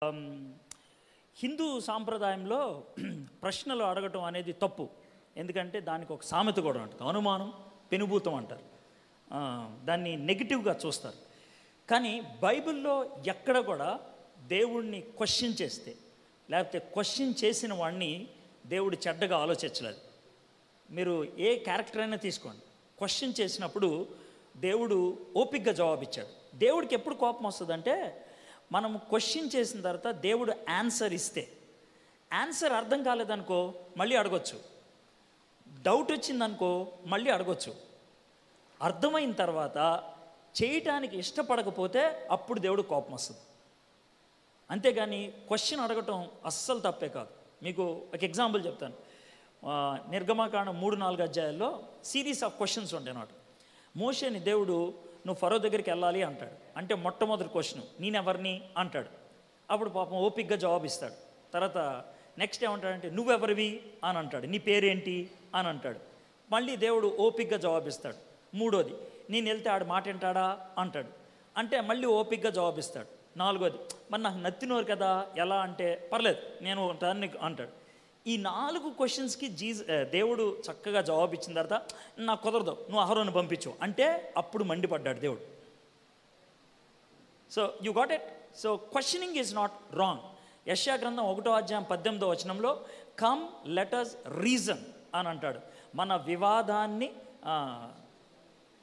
ఆమ్, హిందూ సాంప్రదాయంలో ప్రశ్నలు అడగటం అనేది తప్పు. ఎందుకంటే దానికి ఒక సామెత కూడా ఉంటుంది, అనుమానం పెనుభూతం అంటారు. దాన్ని నెగిటివ్గా చూస్తారు. కానీ బైబిల్లో ఎక్కడ కూడా దేవుణ్ణి క్వశ్చన్ చేస్తే, లేకపోతే క్వశ్చన్ చేసిన వాడిని దేవుడు చెడ్డగా ఆలోచించలేదు. మీరు ఏ క్యారెక్టర్ అయినా తీసుకోండి, క్వశ్చన్ చేసినప్పుడు దేవుడు ఓపికగా జవాబిచ్చాడు. దేవుడికి ఎప్పుడు కోపం వస్తుందంటే, మనం క్వశ్చన్ చేసిన తర్వాత దేవుడు ఆన్సర్ ఇస్తే, ఆన్సర్ అర్థం కాలేదనుకో మళ్ళీ అడగొచ్చు, డౌట్ వచ్చిందనుకో మళ్ళీ అడగొచ్చు, అర్థమైన తర్వాత చేయటానికి ఇష్టపడకపోతే అప్పుడు దేవుడు కోపం వస్తుంది. అంతేగాని క్వశ్చన్ అడగటం అస్సలు తప్పే కాదు. మీకు ఒక ఎగ్జాంపుల్ చెప్తాను. నిర్గమకాండం 3-4 అధ్యాయాల్లో సిరీస్ ఆఫ్ క్వశ్చన్స్ ఉంటాయి అన్నమాట. మోషేని దేవుడు నువ్వు ఫరో దగ్గరికి వెళ్ళాలి అంటాడు. అంటే మొట్టమొదటి క్వశ్చన్ నేనెవరిని అంటాడు. అప్పుడు పాపం ఓపిక్గా జవాబిస్తాడు. తర్వాత నెక్స్ట్ ఏమంటాడంటే నువ్వెవరివి అని అంటాడు, నీ పేరేంటి అని అంటాడు. మళ్ళీ దేవుడు ఓపిక్గా జవాబిస్తాడు. మూడోది నేను వెళ్తే ఆడు మాట వింటాడా అంటాడు. అంటే మళ్ళీ ఓపిక్గా జవాబిస్తాడు. నాలుగోది మరి నాకు నత్తినోరు కదా ఎలా అంటే పర్లేదు నేను దాన్ని అంటాడు. ఈ 4 క్వశ్చన్స్కి దేవుడు చక్కగా జవాబు ఇచ్చిన తర్వాత నాకు కుదరదు, నువ్వు అహరోను పంపించు అంటే అప్పుడు మండిపడ్డాడు దేవుడు. So you got it. So questioning is not wrong. యెషయా గ్రంథం 1వ అధ్యాయం 18వ వచనంలో కమ్ లెట్ us రీజన్ అని అంటాడు. మన వివాదాన్ని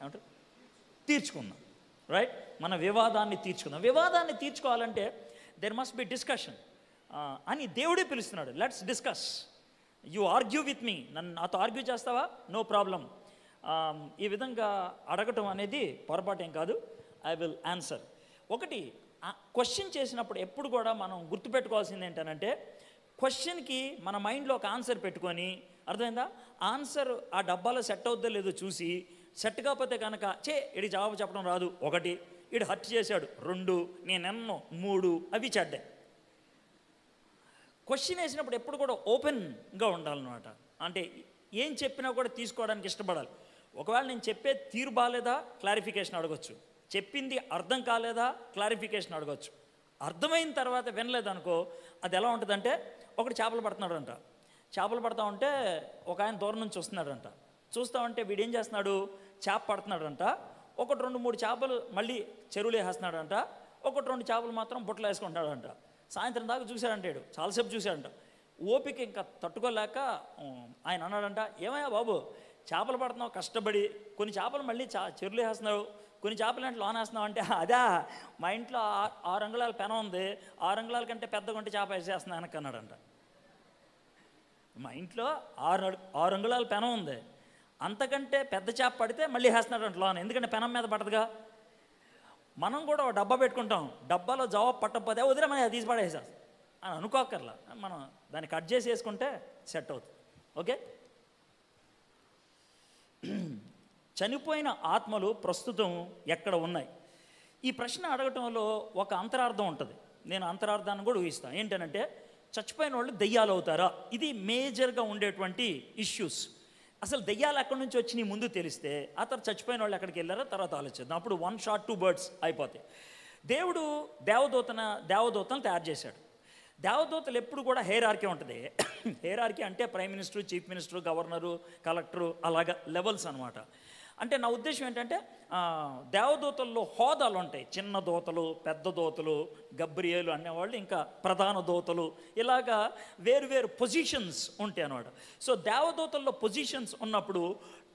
ఏమంటారు తీర్చుకుందాం, రైట్? మన వివాదాన్ని తీర్చుకుందాం. వివాదాన్ని తీర్చుకోవాలంటే దెర్ మస్ట్ బి డిస్కషన్ అని దేవుడే పిలుస్తున్నాడు. Let's discuss. You argue with me, నాతో ఆర్గ్యూ చేస్తావా, నో ప్రాబ్లం. ఈ విధంగా అడగటం అనేది పొరపాటేం కాదు. I will answer. ఒకటి క్వశ్చన్ చేసినప్పుడు ఎప్పుడు కూడా మనం గుర్తుపెట్టుకోవాల్సింది ఏంటంటే, క్వశ్చన్కి మన మైండ్లో ఒక ఆన్సర్ పెట్టుకొని, అర్థమైందా, ఆన్సర్ ఆ డబ్బాలో సెట్ అవుద్దో లేదో చూసి, సెట్ కాకపోతే కనుక ఇడి జవాబు చెప్పడం రాదు 1, ఇడు హర్ట్ చేశాడు 2, నేనెన్నో 3, అవి చెడ్డే. క్వశ్చన్ వేసినప్పుడు ఎప్పుడు కూడా ఓపెన్గా ఉండాలన్నమాట. అంటే ఏం చెప్పినా కూడా తీసుకోవడానికి ఇష్టపడాలి. ఒకవేళ నేను చెప్పే తీరు బాగాలేదా క్లారిఫికేషన్ అడగొచ్చు, చెప్పింది అర్థం కాలేదా క్లారిఫికేషన్ అడగొచ్చు. అర్థమైన తర్వాత వినలేదనుకో అది ఎలా ఉంటుందంటే, ఒకటి చేపలు పడుతున్నాడంట, చేపలు పడతా ఉంటే ఒక ఆయన దూరం నుంచి వస్తున్నాడంట. చూస్తూ ఉంటే వీడేం చేస్తున్నాడు, చేప పడుతున్నాడంట. 1, 2, 3 చేపలు మళ్ళీ చెరువులు వేసేస్తున్నాడంట. 1, 2 చేపలు మాత్రం బుట్టలు వేసుకుంటాడంట. సాయంత్రం దాకా చూశాడంటాడు, చాలాసేపు చూశాడంట. ఓపిక ఇంకా తట్టుకోలేక ఆయన అన్నాడంట, ఏమయ్యా బాబు చేపలు పడుతున్నావు కష్టపడి, కొన్ని చేపలు మళ్ళీ చెరువులు వేస్తున్నావు, కొన్ని చేపలు అంటే లోన్ వేస్తున్నావు అంటే, అదా మా ఇంట్లో 6 అంగుళాల పెనం ఉంది, 6 అంగుళాల కంటే పెద్ద కొంటే చేప వేసేస్తున్నా వెనక్కి అన్నాడంట. మా ఇంట్లో 6 అంగుళాల పెనం ఉంది, అంతకంటే పెద్ద చేప పడితే మళ్ళీ వేస్తున్నాడంట లోన్, ఎందుకంటే పెనం మీద పడదుగా. మనం కూడా ఒక డబ్బా పెట్టుకుంటాం, డబ్బాలో జవాబు పట్టకపోతే వదిలే మనం తీసి పడేసేస్తాం అని అనుకోకర్లా, మనం దాన్ని కట్ చేసి వేసుకుంటే సెట్ అవుతుంది. ఓకే. చనిపోయిన ఆత్మలు ప్రస్తుతం ఎక్కడ ఉన్నాయి? ఈ ప్రశ్న అడగటంలో ఒక అంతరార్థం ఉంటుంది. నేను అంతరార్థాన్ని కూడా ఊహిస్తాను. ఏంటంటే, చచ్చిపోయిన వాళ్ళు దెయ్యాలు అవుతారా? ఇది మేజర్గా ఉండేటువంటి ఇష్యూస్. అసలు దెయ్యాలు ఎక్కడి నుంచి వచ్చి నీ ముందు తెలిస్తే ఆ తర్వాత చచ్చిపోయిన వాళ్ళు ఎక్కడికి వెళ్ళారో తర్వాత ఆలోచిద్దాం. అప్పుడు 1 shot 2 birds అయిపోతాయి. దేవుడు దేవదూతలను తయారు చేశాడు. దేవదూతలు ఎప్పుడు కూడా హెయిరార్కీ ఉంటుంది. హెయిరార్కీ అంటే prime minister, chief minister, governor, collector, అలాగా లెవెల్స్ అనమాట. అంటే నా ఉద్దేశం ఏంటంటే, దేవదూతల్లో హోదాలు ఉంటాయి. చిన్న దూతలు, పెద్ద దూతలు, గబ్రియేలు అనేవాళ్ళు, ఇంకా ప్రధాన దూతలు, ఇలాగా వేరు పొజిషన్స్ ఉంటాయి అన్నమాట. సో దేవదూతల్లో పొజిషన్స్ ఉన్నప్పుడు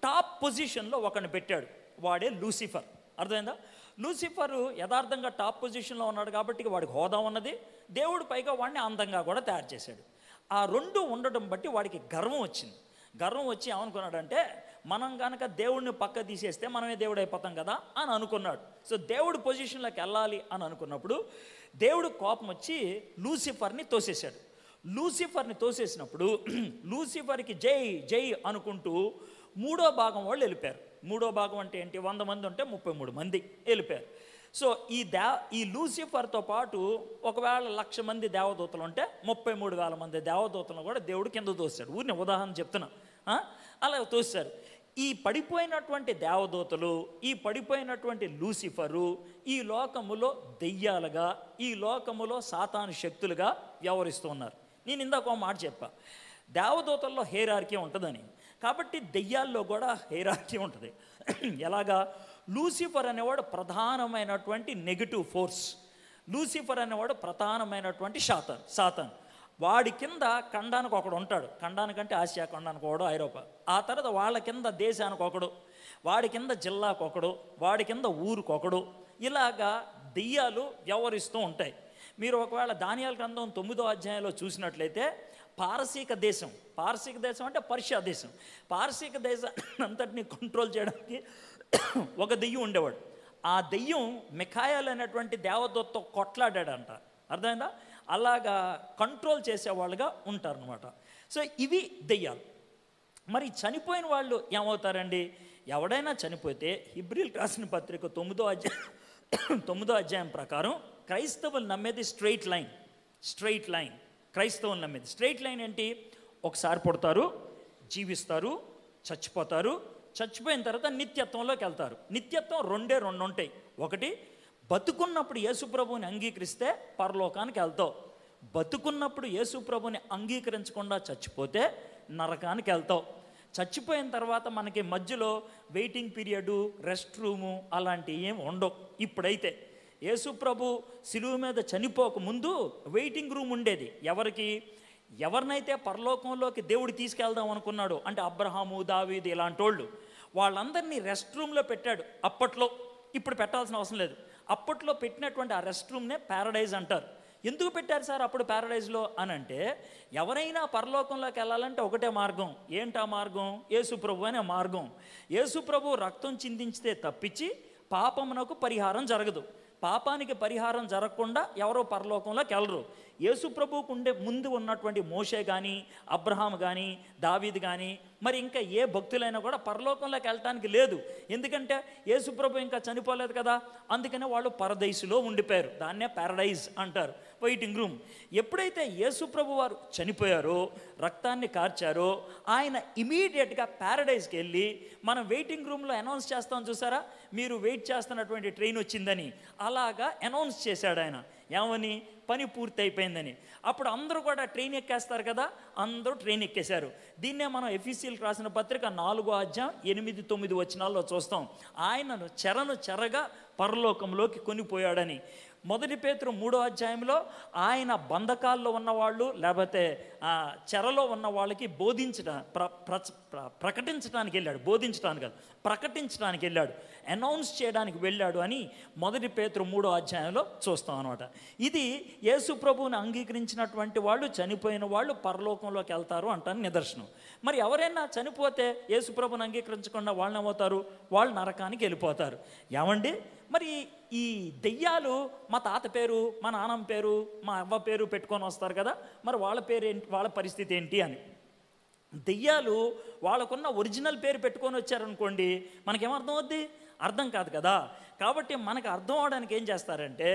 టాప్ పొజిషన్లో ఒకరిని పెట్టాడు, వాడే లూసిఫర్. అర్థమైందా? లూసిఫర్ యథార్థంగా టాప్ పొజిషన్లో ఉన్నాడు కాబట్టి వాడికి హోదా ఉన్నది. దేవుడు పైగా వాడిని అందంగా కూడా తయారు చేశాడు. ఆ 2 ఉండడం బట్టి వాడికి గర్వం వచ్చింది. గర్వం వచ్చి ఏమనుకున్నాడంటే, మనం కనుక దేవుడిని పక్క తీసేస్తే మనమే దేవుడు అయిపోతాం కదా అని అనుకున్నాడు. సో దేవుడు పొజిషన్లోకి వెళ్ళాలి అని అనుకున్నప్పుడు దేవుడు కోపం వచ్చి లూసిఫర్ని తోసేశాడు. లూసిఫర్ని తోసేసినప్పుడు లూసిఫర్కి జై జై అనుకుంటూ 3వ భాగం వాళ్ళు వెళ్ళిపోయారు. 3వ భాగం అంటే ఏంటి, 100 మంది ఉంటే 33 మంది వెళ్ళిపోయారు. సో ఈ లూసిఫర్తో పాటు ఒకవేళ 1,00,000 మంది దేవదూతలు ఉంటే 33,000 మంది దేవదూతలను కూడా దేవుడు కింద తోసాడు. ఊరిని ఉదాహరణ చెప్తున్నా, అలా తోసారు. ఈ పడిపోయినటువంటి దేవదూతలు, ఈ పడిపోయినటువంటి లూసిఫరు ఈ లోకములో దెయ్యాలుగా, ఈ లోకములో సాతాను శక్తులుగా వ్యవహరిస్తూ ఉన్నారు. నేను ఇందాక ఒక మాట చెప్పా, దేవదూతల్లో హైరార్కీ ఉంటుందని. కాబట్టి దెయ్యాల్లో కూడా హైరార్కీ ఉంటుంది. ఎలాగా? లూసిఫర్ అనేవాడు ప్రధానమైనటువంటి నెగిటివ్ ఫోర్స్. లూసిఫర్ అనేవాడు ప్రధానమైనటువంటి సాతాన్. వాడి కింద ఖండానికి ఒకడు ఉంటాడు. ఖండానికంటే ఆసియా ఖండానికి ఒకడు, ఐరోపా. ఆ తర్వాత వాళ్ళ కింద దేశానికి ఒకడు, వాడి కింద జిల్లాకు ఒకడు, వాడి కింద ఊరుకొకడు. ఇలాగా దెయ్యాలు వ్యవహరిస్తూ ఉంటాయి. మీరు ఒకవేళ దానియేలు గ్రంథం 9వ అధ్యాయంలో చూసినట్లయితే పారసీక దేశం అంటే పర్షియా దేశం, పారసీక దేశాన్ని అంతటిని కంట్రోల్ చేయడానికి ఒక దెయ్యం ఉండేవాడు. ఆ దెయ్యం మిఖాయేల్ అనేటువంటి దేవదూతతో కొట్లాడాడంట. అర్థమైందా? అలాగా కంట్రోల్ చేసేవాళ్ళుగా ఉంటారనమాట. సో ఇవి దెయ్యాలు. మరి చనిపోయిన వాళ్ళు ఏమవుతారండి? ఎవడైనా చనిపోతే హెబ్రీయులకు రాసిన పత్రిక 9వ అధ్యాయం ప్రకారం క్రైస్తవులు నమ్మేది స్ట్రెయిట్ లైన్. క్రైస్తవులు నమ్మేది స్ట్రెయిట్ లైన్ ఏంటి? ఒకసారి పుడతారు, జీవిస్తారు, చచ్చిపోతారు, చచ్చిపోయిన తర్వాత నిత్యత్వంలోకి వెళ్తారు. నిత్యత్వం రెండు ఉంటాయి. ఒకటి, బతుకున్నప్పుడు యేసుప్రభుని అంగీకరిస్తే పరలోకానికి వెళ్తావు. బతుకున్నప్పుడు యేసుప్రభుని అంగీకరించకుండా చచ్చిపోతే నరకానికి వెళ్తావు. చచ్చిపోయిన తర్వాత మనకి మధ్యలో వెయిటింగ్ పీరియడు, రెస్ట్ రూము అలాంటివి ఏమి ఉండవు. ఇప్పుడైతే యేసుప్రభు సిలువ మీద చనిపోకముందు వెయిటింగ్ రూమ్ ఉండేది. ఎవరినైతే పరలోకంలోకి దేవుడు తీసుకెళ్దాం అనుకున్నాడు అంటే అబ్రహాము, దావీదు ఇలాంటి వాళ్ళందరినీ రెస్ట్ రూమ్లో పెట్టాడు అప్పట్లో. ఇప్పుడు పెట్టాల్సిన అవసరం లేదు. అప్పట్లో పెట్టినటువంటి ఆ రెస్ట్ రూమ్నే ప్యారడైజ్ అంటారు. ఎందుకు పెట్టారు సార్ అప్పుడు ప్యారడైజ్లో అని అంటే, ఎవరైనా పరలోకంలోకి వెళ్ళాలంటే ఒకటే మార్గం. ఏంటా మార్గం? యేసుప్రభు అనే మార్గం. యేసుప్రభు రక్తం చిందించితే తప్పించి పాపమునకు పరిహారం జరగదు. పాపానికి పరిహారం జరగకుండా ఎవరో పరలోకంలోకి వెళ్ళరు. యేసుప్రభుకు ముందు ఉన్నటువంటి మోషే కానీ, అబ్రహాం కానీ, దావీదు కానీ, మరి ఇంకా ఏ భక్తులైనా కూడా పరలోకంలోకి వెళ్ళటానికి లేదు. ఎందుకంటే యేసుప్రభు ఇంకా చనిపోలేదు కదా. అందుకనే వాళ్ళు పరదైసులో ఉండిపోయారు. దాన్నే ప్యారడైజ్ అంటారు, వెయిటింగ్ రూమ్. ఎప్పుడైతే యేసుప్రభు వారు చనిపోయారో, రక్తాన్ని కార్చారో, ఆయన ఇమీడియట్గా ప్యారడైజ్కి వెళ్ళి మనం వెయిటింగ్ రూమ్లో అనౌన్స్ చేస్తాం చూసారా, మీరు వెయిట్ చేస్తున్నటువంటి ట్రైన్ వచ్చిందని. అలాగా అనౌన్స్ చేశాడు ఆయన. ఏమని? పని పూర్తి అయిపోయిందని. అప్పుడు అందరూ కూడా ట్రైన్ ఎక్కేస్తారు కదా, అందరూ ట్రైన్ ఎక్కేశారు. దీన్నే మనం ఎఫీసీయులకు రాసిన పత్రిక 4వ అధ్యాయం 8-9 వచనాల్లో చూస్తాం. ఆయనను చెరగా పరలోకంలోకి కొనిపోయాడని. 1 పేతురు 3వ అధ్యాయంలో ఆయన బంధకాల్లో ఉన్నవాళ్ళు లేకపోతే చెరలో ఉన్న వాళ్ళకి ప్రకటించడానికి వెళ్ళాడు. బోధించడానికి కాదు, ప్రకటించడానికి వెళ్ళాడు, అనౌన్స్ చేయడానికి వెళ్ళాడు అని 1 పేతురు 3వ అధ్యాయంలో చూస్తాం అనమాట. ఇది యేసు ప్రభువుని అంగీకరించినటువంటి వాళ్ళు, చనిపోయిన వాళ్ళు పరలోకంలోకి వెళ్తారు అంటాను నిదర్శనం. మరి ఎవరైనా చనిపోతే యేసు ప్రభువుని అంగీకరించకుండా వాళ్ళు ఏమవుతారు? వాళ్ళు నరకానికి వెళ్ళిపోతారు. ఏమండి, మరి ఈ దెయ్యాలు మా తాత పేరు, మా నాన్నమ్మ పేరు, మా అవ్వ పేరు పెట్టుకొని వస్తారు కదా, మరి వాళ్ళ పేరు ఏంటి, వాళ్ళ పరిస్థితి ఏంటి అని. దెయ్యాలు వాళ్ళకున్న ఒరిజినల్ పేరు పెట్టుకొని వచ్చారనుకోండి, మనకేమర్థం అవుద్ది? అర్థం కాదు కదా. కాబట్టి మనకు అర్థం అవడానికి ఏం చేస్తారంటే,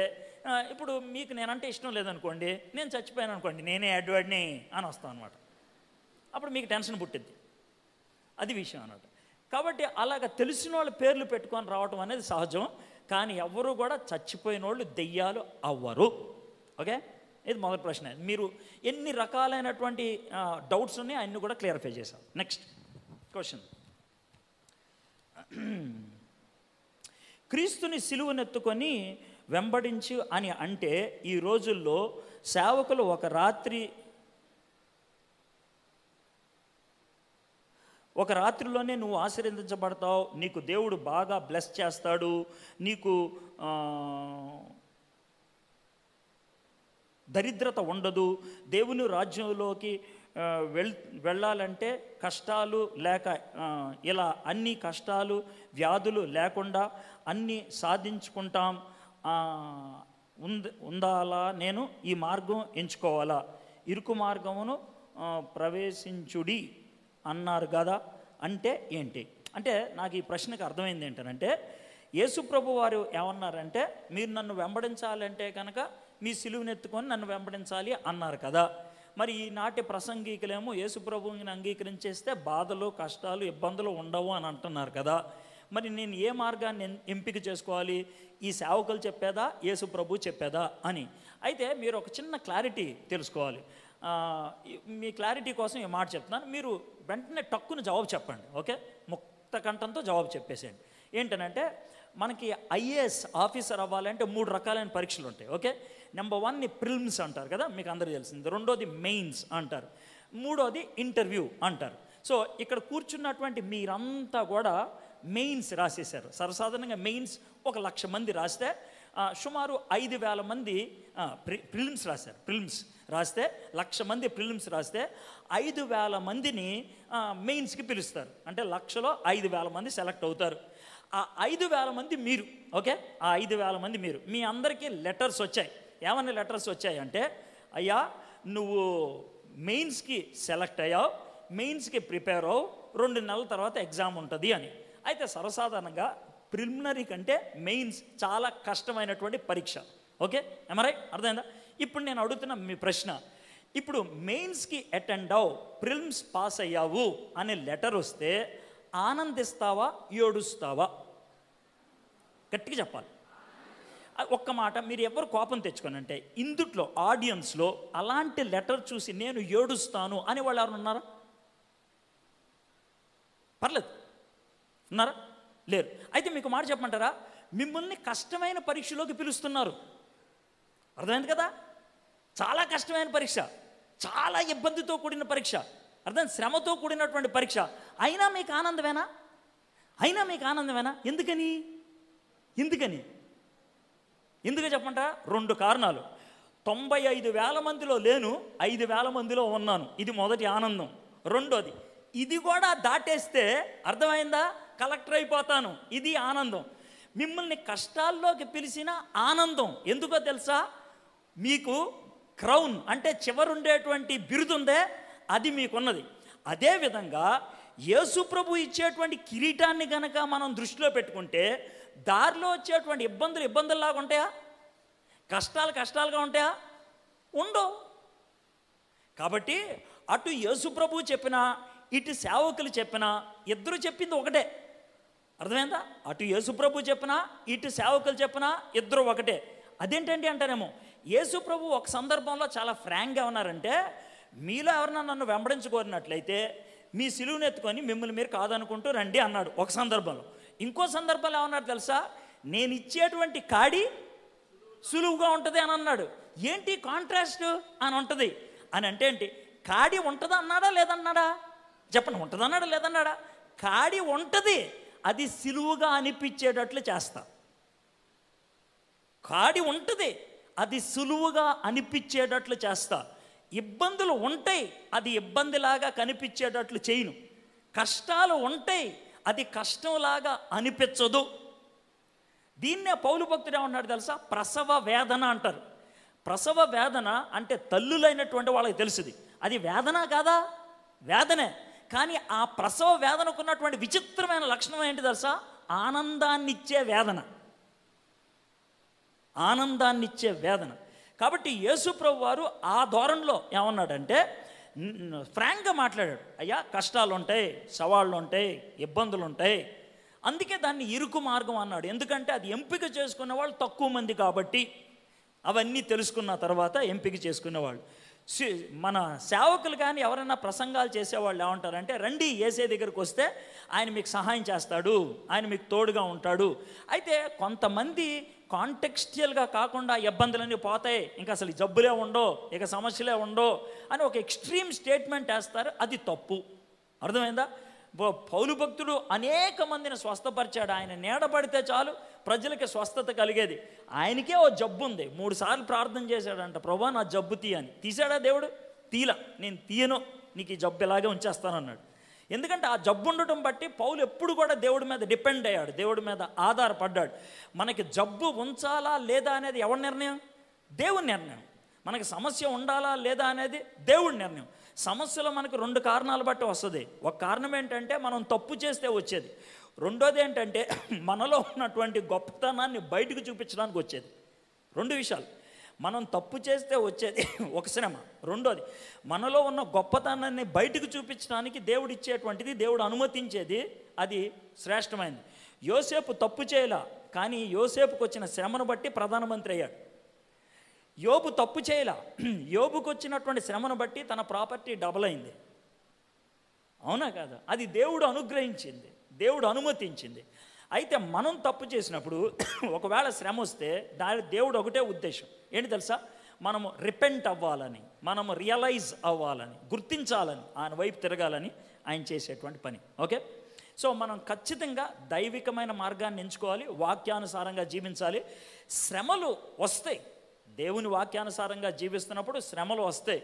ఇప్పుడు మీకు నేనంటే ఇష్టం లేదనుకోండి, నేను చచ్చిపోయాను అనుకోండి, నేనే అడ్వాడిని అని వస్తాను అనమాట. అప్పుడు మీకు టెన్షన్ పుట్టిద్ది. అది విషయం అన్నమాట. కాబట్టి అలాగ తెలిసిన వాళ్ళ పేర్లు పెట్టుకొని రావటం అనేది సహజం. కానీ ఎవరు కూడా చచ్చిపోయిన వాళ్ళు దెయ్యాలు అవ్వరు. ఓకే, ఇది మొదటి ప్రశ్న. మీరు ఎన్ని రకాలైనటువంటి డౌట్స్ ఉన్నాయి అన్నీ కూడా క్లియర్ఫై చేశాం. Next question. క్రీస్తుని సిలువనెత్తుకొని వెంబడించు అని అంటే ఈ రోజుల్లో సేవకులు ఒక రాత్రిలోనే నువ్వు ఆశీర్వదించబడతావు, నీకు దేవుడు బాగా బ్లెస్ చేస్తాడు, నీకు దరిద్రత ఉండదు, దేవుని రాజ్యంలోకి వెళ్ళాలంటే కష్టాలు లేక ఇలా అన్ని కష్టాలు వ్యాధులు లేకుండా అన్నీ సాధించుకుంటాం ఉండాలా, నేను ఈ మార్గం ఎంచుకోవాలా, ఇరుకు మార్గమును ప్రవేశించుడి అన్నారు కదా అంటే ఏంటి? అంటే నాకు ఈ ప్రశ్నకు అర్థమైంది ఏంటంటే, యేసుప్రభు వారు ఏమన్నారంటే, మీరు నన్ను వెంబడించాలంటే కనుక మీ సిలువనెత్తుకొని నన్ను వెంబడించాలి అన్నారు కదా. మరి ఈనాటి ప్రసంగికులేమో యేసు ప్రభువుని అంగీకరించేస్తే బాధలు, కష్టాలు, ఇబ్బందులు ఉండవు అని అంటున్నారు కదా. మరి నేను ఏ మార్గాన్ని ఎంపిక చేసుకోవాలి? ఈ సేవకులు చెప్పేదా, యేసు ప్రభు చెప్పేదా అని. అయితే మీరు ఒక చిన్న క్లారిటీ తెలుసుకోవాలి. మీ క్లారిటీ కోసం ఈ మాట చెప్తున్నాను. మీరు వెంటనే టక్కున జవాబు చెప్పండి, ఓకే? ముక్త కంఠంతో జవాబు చెప్పేసేయండి. ఏంటనంటే మనకి ఐఏఎస్ ఆఫీసర్ అవ్వాలంటే 3 రకాలైన పరీక్షలు ఉంటాయి, ఓకే? నెంబర్ 1 ప్రిలిమ్స్ అంటారు కదా, మీకు అందరికీ తెలిసింది. 2ది మెయిన్స్ అంటారు. 3ది ఇంటర్వ్యూ అంటారు. సో ఇక్కడ కూర్చున్నటువంటి మీరంతా కూడా మెయిన్స్ రాసేశారు. సర్వసాధారణంగా మెయిన్స్ 1,00,000 మంది రాస్తే సుమారు 5,000 మంది ప్రిలిమ్స్ రాశారు. ప్రిలిమ్స్ రాస్తే 1,00,000 మంది ప్రిలిమ్స్ రాస్తే 5,000 మందిని మెయిన్స్కి పిలుస్తారు. అంటే 1,00,000లో 5,000 మంది సెలెక్ట్ అవుతారు. ఆ 5,000 మంది మీరు, ఓకే? ఆ 5,000 మంది మీరు. మీ అందరికీ లెటర్స్ వచ్చాయి. ఏమన్నా లెటర్స్ వచ్చాయి అంటే, అయ్యా నువ్వు మెయిన్స్కి సెలెక్ట్ అయ్యావు, మెయిన్స్కి ప్రిపేర్ అవ్వు, 2 నెలల తర్వాత ఎగ్జామ్ ఉంటుంది అని. అయితే సర్వసాధారణంగా ప్రిలిమినరీ కంటే మెయిన్స్ చాలా కష్టమైనటువంటి పరీక్ష, ఓకే? ఎమరై అర్థమైందా? ఇప్పుడు నేను అడుగుతున్న మీ ప్రశ్న, ఇప్పుడు మెయిన్స్కి అటెండ్ అవ్వు, ప్రిలిమ్స్ పాస్ అయ్యావు అనే లెటర్ వస్తే ఆనందిస్తావా, ఏడుస్తావా? గట్టిగా చెప్పాలి. ఒక్క మాట, మీరు ఎవరు కోపం తెచ్చుకోనంటే ఇందుట్లో ఆడియన్స్లో అలాంటి లెటర్ చూసి నేను ఏడుస్తాను అని వాళ్ళు ఎవరు ఉన్నారా? పర్లేదు, ఉన్నారా? లేరు. అయితే మీకు మాట చెప్పమంటారా, మిమ్మల్ని కష్టమైన పరీక్షలోకి పిలుస్తున్నారు. అర్థమైంది కదా? చాలా కష్టమైన పరీక్ష, చాలా ఇబ్బందితో కూడిన పరీక్ష, అర్థం, శ్రమతో కూడినటువంటి పరీక్ష. అయినా మీకు ఆనందమేనా? అయినా మీకు ఆనందమేనా? ఎందుకని? ఎందుకు చెప్పమంటారా? 2 కారణాలు. 95,000 మందిలో లేను, 5,000 మందిలో ఉన్నాను. ఇది మొదటి ఆనందం. 2వది, ఇది కూడా దాటేస్తే అర్థమైందా, కలెక్టర్ అయిపోతాను. ఇది ఆనందం. మిమ్మల్ని కష్టాల్లోకి పిలిచిన ఆనందం ఎందుకో తెలుసా? మీకు క్రౌన్ అంటే చివరుండేటువంటి బిరుదుందే, అది మీకున్నది. అదేవిధంగా యేసు ప్రభు ఇచ్చేటువంటి కిరీటాన్ని కనుక మనం దృష్టిలో పెట్టుకుంటే దారిలో వచ్చేటువంటి ఇబ్బందుల్లాగా ఉంటాయా? కష్టాలుగా ఉంటాయా? ఉండవు. కాబట్టి అటు యేసు ప్రభు చెప్పినా, ఇటు సేవకులు చెప్పినా, ఇద్దరు చెప్పింది ఒకటే. అర్థమైందా? అటు యేసు ప్రభు చెప్పినా, ఇటు సేవకులు చెప్పినా ఇద్దరు ఒకటే. అదేంటండి అంటారేమో, యేసు ప్రభు ఒక సందర్భంలో చాలా ఫ్రాంక్గా ఉన్నారంటే, మీలో ఎవరన్నా నన్ను వెంబడించుకోరినట్లయితే మీ సిలువను ఎత్తుకొని మిమ్మల్ని మీరు కాదనుకుంటూ రండి అన్నాడు ఒక సందర్భంలో. ఇంకో సందర్భంలో ఏమన్నాడు తెలుసా? నేను ఇచ్చేటువంటి కాడి సులువుగా ఉంటుంది అని అన్నాడు. ఏంటి కాంట్రాస్ట్ అని ఉంటుంది అని అంటే ఏంటి? కాడి ఉంటుందా అన్నాడా లేదన్నాడా? చెప్పండి, ఉంటుందన్నాడా లేదన్నాడా? కాడి ఉంటుంది, అది సిలువుగా అనిపించేటట్లు చేస్తా. కాడి ఉంటుంది, అది సులువుగా అనిపించేటట్లు చేస్తా. ఇబ్బందులు ఉంటాయి, అది ఇబ్బందిలాగా కనిపించేటట్లు చేయను. కష్టాలు ఉంటాయి, అది కష్టంలాగా అనిపించదు. దీన్నే పౌలు భక్తుడు ఏమన్నాడు తెలుసా? ప్రసవ వేదన అంటారు. ప్రసవ వేదన అంటే తల్లులైనటువంటి వాళ్ళకి తెలుసుది. అది వేదన కాదా? వేదనే. కానీ ఆ ప్రసవ వేదనకు ఉన్నటువంటి విచిత్రమైన లక్షణం ఏంటి తెలుసా? ఆనందాన్నిచ్చే వేదన. ఆనందాన్నిచ్చే వేదన. కాబట్టి యేసు ప్రభు వారు ఆ ధోరణిలో ఏమన్నాడంటే ఫ్రాంక్గా మాట్లాడాడు. అయ్యా కష్టాలు ఉంటాయి, సవాళ్ళు ఉంటాయి, ఇబ్బందులు ఉంటాయి, అందుకే దాన్ని ఇరుకు మార్గం అన్నాడు. ఎందుకంటే అది ఎంపిక చేసుకున్న వాళ్ళు తక్కువ మంది కాబట్టి. అవన్నీ తెలుసుకున్న తర్వాత ఎంపిక చేసుకునేవాళ్ళు. మన సేవకులు కానీ ఎవరైనా ప్రసంగాలు చేసేవాళ్ళు ఏమంటారంటే, రండి యేసే దగ్గరికి వస్తే ఆయన మీకు సహాయం చేస్తాడు, ఆయన మీకు తోడుగా ఉంటాడు. అయితే కొంతమంది కాంటెక్స్చువల్గా కాకుండా ఇబ్బందులన్నీ పోతాయి, ఇంకా అసలు జబ్బులే ఉండో, ఇక సమస్యలే ఉండో అని ఒక ఎక్స్ట్రీమ్ స్టేట్మెంట్ వేస్తారు. అది తప్పు. అర్థమైందా? పౌలు భక్తుడు అనేక మందిని స్వస్థపరిచాడు. ఆయన నీడబడితే చాలు ప్రజలకి స్వస్థత కలిగేది. ఆయనకే ఓ జబ్బు ఉంది, 3 సార్లు ప్రార్థన చేశాడంట, ప్రభా నా జబ్బు తీయని. తీసాడా దేవుడు? తీలా. నేను తీయను, నీకు ఈ జబ్బు ఇలాగే ఉంచేస్తానన్నాడు. ఎందుకంటే ఆ జబ్బు ఉండటం బట్టి పౌలు ఎప్పుడు కూడా దేవుడి మీద డిపెండ్ అయ్యాడు, దేవుడి మీద ఆధారపడ్డాడు. మనకి జబ్బు ఉంచాలా లేదా అనేది ఎవరి నిర్ణయం? దేవుని నిర్ణయం. మనకి సమస్య ఉండాలా లేదా అనేది దేవుడి నిర్ణయం. సమస్యలో మనకు 2 కారణాలు బట్టి వస్తుంది. ఒక కారణం ఏంటంటే మనం తప్పు చేస్తే వచ్చేది. రెండోది ఏంటంటే మనలో ఉన్నటువంటి గొప్పతనాన్ని బయటకు చూపించడానికి వచ్చేది. 2 విషయాలు. మనం తప్పు చేస్తే వచ్చేది ఒక శ్రమ. రెండోది, మనలో ఉన్న గొప్పతనాన్ని బయటకు చూపించడానికి దేవుడు ఇచ్చేటువంటిది, దేవుడు అనుమతించేది, అది శ్రేష్టమైనది. యోసేపు తప్పు చేయలా, కానీ యోసేపుకు వచ్చిన శ్రమను బట్టి ప్రధానమంత్రి అయ్యాడు. యోబు తప్పు చేయలా, యోబుకు వచ్చినటువంటి శ్రమను బట్టి తన ప్రాపర్టీ డబుల్ అయింది. అవునా కాదా? అది దేవుడు అనుగ్రహించింది, దేవుడు అనుమతించింది. అయితే మనం తప్పు చేసినప్పుడు ఒకవేళ శ్రమ వస్తే దేవుడు ఒకటే ఉద్దేశం ఏంటి తెలుసా? మనము రిపెంట్ అవ్వాలని, మనము రియలైజ్ అవ్వాలని, గుర్తించాలని, ఆయన వైపు తిరగాలని ఆయన చేసేటువంటి పని. ఓకే, సో మనం ఖచ్చితంగా దైవికమైన మార్గాన్ని ఎంచుకోవాలి, వాక్యానుసారంగా జీవించాలి. శ్రమలు వస్తాయి, దేవుని వాక్యానుసారంగా జీవిస్తున్నప్పుడు శ్రమలు వస్తాయి.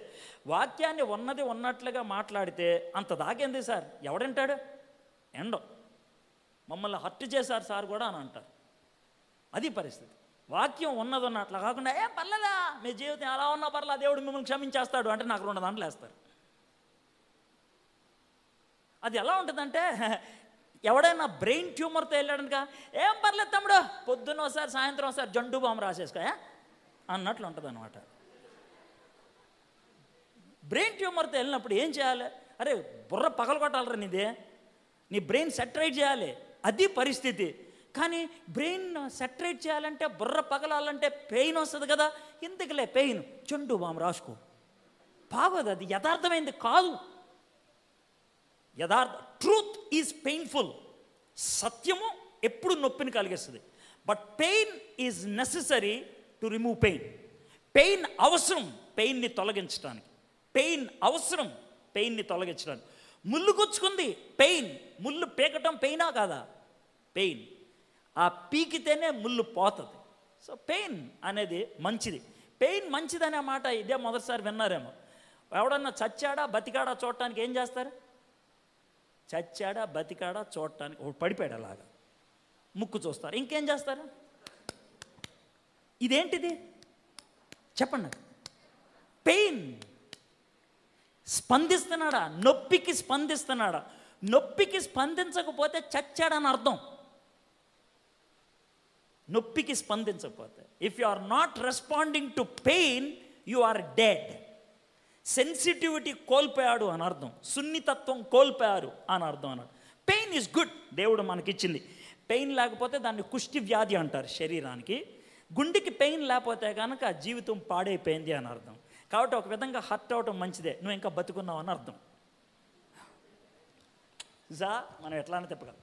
వాక్యాన్ని ఉన్నది ఉన్నట్లుగా మాట్లాడితే అంత దాకేంది సార్, ఎవడంటాడు? ఎండో మమ్మల్ని హర్ట్ చేశారు సార్ కూడా అని అంటారు. అది పరిస్థితి. వాక్యం ఉన్నది ఉన్నట్లా కాకుండా ఏం పర్లేదా మీ జీవితం ఎలా ఉన్నా పర్లా, దేవుడు మిమ్మల్ని క్షమించేస్తాడు అంటే నాకు 2 దాంట్లో వేస్తారు. అది ఎలా ఉంటుందంటే, ఎవడైనా బ్రెయిన్ ట్యూమర్తో వెళ్ళాడనుక, ఏం పర్లేదు తమ్ముడు, పొద్దున్న ఒకసారి సాయంత్రం ఒకసారి జండు బాంబు రాసేసుకో అన్నట్లు ఉంటుంది అనమాట. బ్రెయిన్ ట్యూమర్తో వెళ్ళినప్పుడు ఏం చేయాలి? అరే బుర్ర పగలగొట్టాలరా నీదే, నీ బ్రెయిన్ సెటరైట్ చేయాలి, అది పరిస్థితి. కానీ బ్రెయిన్ సెటరైట్ చేయాలంటే, బుర్ర పగలాలంటే పెయిన్ వస్తుంది కదా, ఇంతకులే పెయిన్ జండు బాంబు రాసుకో, బాగోదు, అది యథార్థమైంది కాదు. Truth is painful. సత్యము ఎప్పుడు నొప్పిని కలిగిస్తుంది. But pain is necessary to remove pain. Pain అవసరం పెయిన్ని తొలగించడానికి, పెయిన్ అవసరం పెయిన్ని తొలగించడానికి. ముళ్ళు గుచ్చుకుంది పెయిన్, ముళ్ళు పీకటం పెయినా కాదా? పెయిన్. ఆ పీకితేనే ముళ్ళు పోతుంది. సో పెయిన్ అనేది మంచిది. పెయిన్ మంచిదనే మాట ఇదే మొదటిసారి విన్నారేమో. ఎవడన్నా చచ్చాడా బతికాడా చూడటానికి ఏం చేస్తారు? చచ్చాడా బతికాడా చూడటానికి ఒకటి పడిపోయాడు అలాగా ముక్కు చూస్తారు, ఇంకేం చేస్తారు? ఇదేంటిది చెప్పండి నాకు. పెయిన్. స్పందిస్తున్నాడా? నొప్పికి స్పందిస్తున్నాడా? నొప్పికి స్పందించకపోతే చచ్చాడని అర్థం. నొప్పికి స్పందించకపోతే, if you are not responding to pain, you are dead. Sensitivity కోల్పోయాడు అని అర్థం, సున్నితత్వం కోల్పోయారు అని అర్థం అన్నాడు. పెయిన్ ఈజ్ గుడ్, దేవుడు మనకిచ్చింది. పెయిన్ లేకపోతే దాన్ని కుష్టి వ్యాధి అంటారు శరీరానికి. గుండెకి పెయిన్ లేకపోతే కనుక జీవితం పాడైపోయింది అని అర్థం. కాబట్టి ఒక విధంగా హర్ట్ అవటం మంచిదే, నువ్వు ఇంకా బతుకున్నావు అని అర్థం. మనం ఎట్లా అని చెప్పగలం.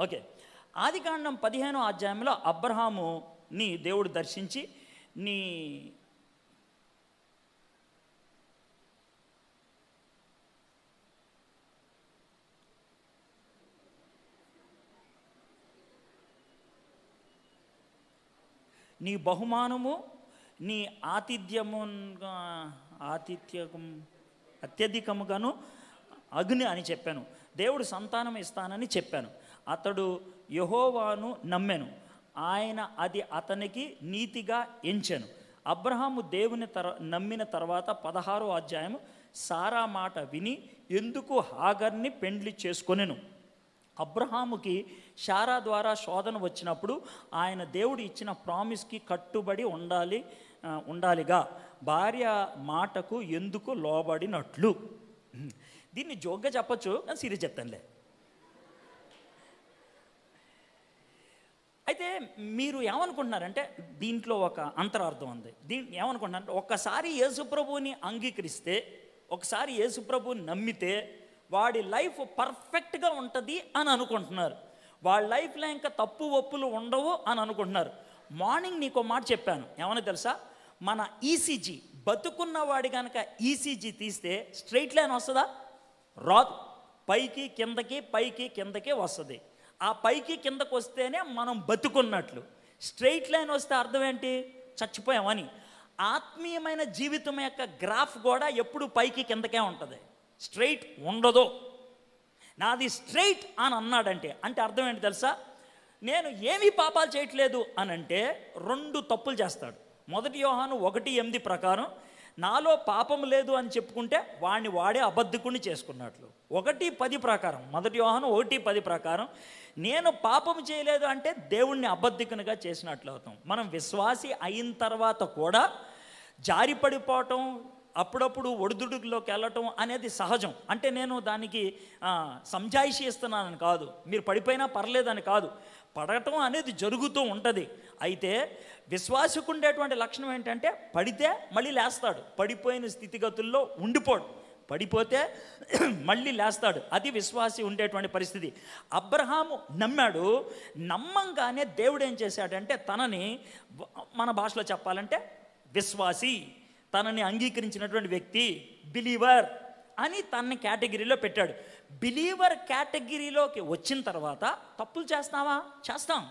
ఓకే, ఆదికాండం 15వ అధ్యాయంలో అబ్రహాముని దేవుడు దర్శించి, నీ బహుమానము, నీ అత్యధికముగాను అగ్ని అని చెప్పాను. దేవుడు సంతానం ఇస్తానని చెప్పాను. అతడు యెహోవాను నమ్మెను, ఆయన అది అతనికి నీతిగా ఎంచెను. అబ్రహాము దేవుని నమ్మిన తర్వాత 16వ అధ్యాయం, సారా మాట విని ఎందుకు హాగర్ని పెండ్లి చేసుకొనెను. అబ్రహాముకి శారా ద్వారా శోధన వచ్చినప్పుడు ఆయన దేవుడు ఇచ్చిన ప్రామిస్కి కట్టుబడి ఉండాలిగా భార్య మాటకు ఎందుకు లోబడినట్లు. దీన్ని జోక్గా చెప్పచ్చు, నేను సీరియస్ చెప్తానులే. అయితే మీరు ఏమనుకుంటున్నారంటే దీంట్లో ఒక అంతరార్థం ఉంది. దీన్ని ఏమనుకుంటున్నారంటే, ఒక్కసారి యేసుప్రభుని అంగీకరిస్తే, ఒకసారి యేసుప్రభుని నమ్మితే వాడి లైఫ్ పర్ఫెక్ట్గా ఉంటుంది అని అనుకుంటున్నారు. వాళ్ళ లైఫ్లో ఇంకా తప్పు ఒప్పులు ఉండవు అని అనుకుంటున్నారు. మార్నింగ్ నీకు మాట చెప్పాను, ఏమన్నా తెలుసా? మన ఈసీజీ, బతుకున్న వాడి కనుక ఈసీజీ తీస్తే స్ట్రైట్ లైన్ వస్తుందా? రాదు. పైకి కిందకి, పైకి కిందకి వస్తుంది. ఆ పైకి కిందకు వస్తేనే మనం బతుకున్నట్లు. స్ట్రైట్ లైన్ వస్తే అర్థం ఏంటి? చచ్చిపోయామని. ఆత్మీయమైన జీవితం యొక్క గ్రాఫ్ కూడా ఎప్పుడు పైకి కిందకే ఉంటుంది, స్ట్రైట్ ఉండదు. నాది స్ట్రైట్ అని అన్నాడంటే అంటే అర్థం ఏంటి తెలుసా? నేను ఏమీ పాపాలు చేయట్లేదు అని అంటే 2 తప్పులు చేస్తాడు. 1 యోహాను 1:8 ప్రకారం నాలో పాపం లేదు అని చెప్పుకుంటే వాడిని వాడే అబద్ధికుని చేసుకున్నట్లు. 1:10 ప్రకారం, 1 యోహాను 1:10 ప్రకారం నేను పాపం చేయలేదు అంటే దేవుణ్ణి అబద్ధికునిగా చేసినట్లు అవుతాం. మనం విశ్వాసి అయిన తర్వాత కూడా జారి పడిపోవటం, అప్పుడప్పుడు ఒడిదుడుకులోకి వెళ్ళటం అనేది సహజం. అంటే నేను దానికి సంజాయిషి ఇస్తున్నానని కాదు, మీరు పడిపోయినా పర్లేదని కాదు, పడటం అనేది జరుగుతూ ఉంటుంది. అయితే విశ్వాసకు ఉండేటువంటి లక్షణం ఏంటంటే పడితే మళ్ళీ లేస్తాడు, పడిపోయిన స్థితిగతుల్లో ఉండిపోడు, పడిపోతే మళ్ళీ లేస్తాడు. అది విశ్వాసి ఉండేటువంటి పరిస్థితి. అబ్రహాము నమ్మాడు, నమ్మంగానే దేవుడు ఏం చేశాడంటే తనని, మన భాషలో చెప్పాలంటే విశ్వాసి, తనని అంగీకరించినటువంటి వ్యక్తి, బిలీవర్ అని తనని కేటగిరీలో పెట్టాడు. బిలీవర్ కేటగిరీలోకి వచ్చిన తర్వాత తప్పులు చేస్తావా? చేస్తాం.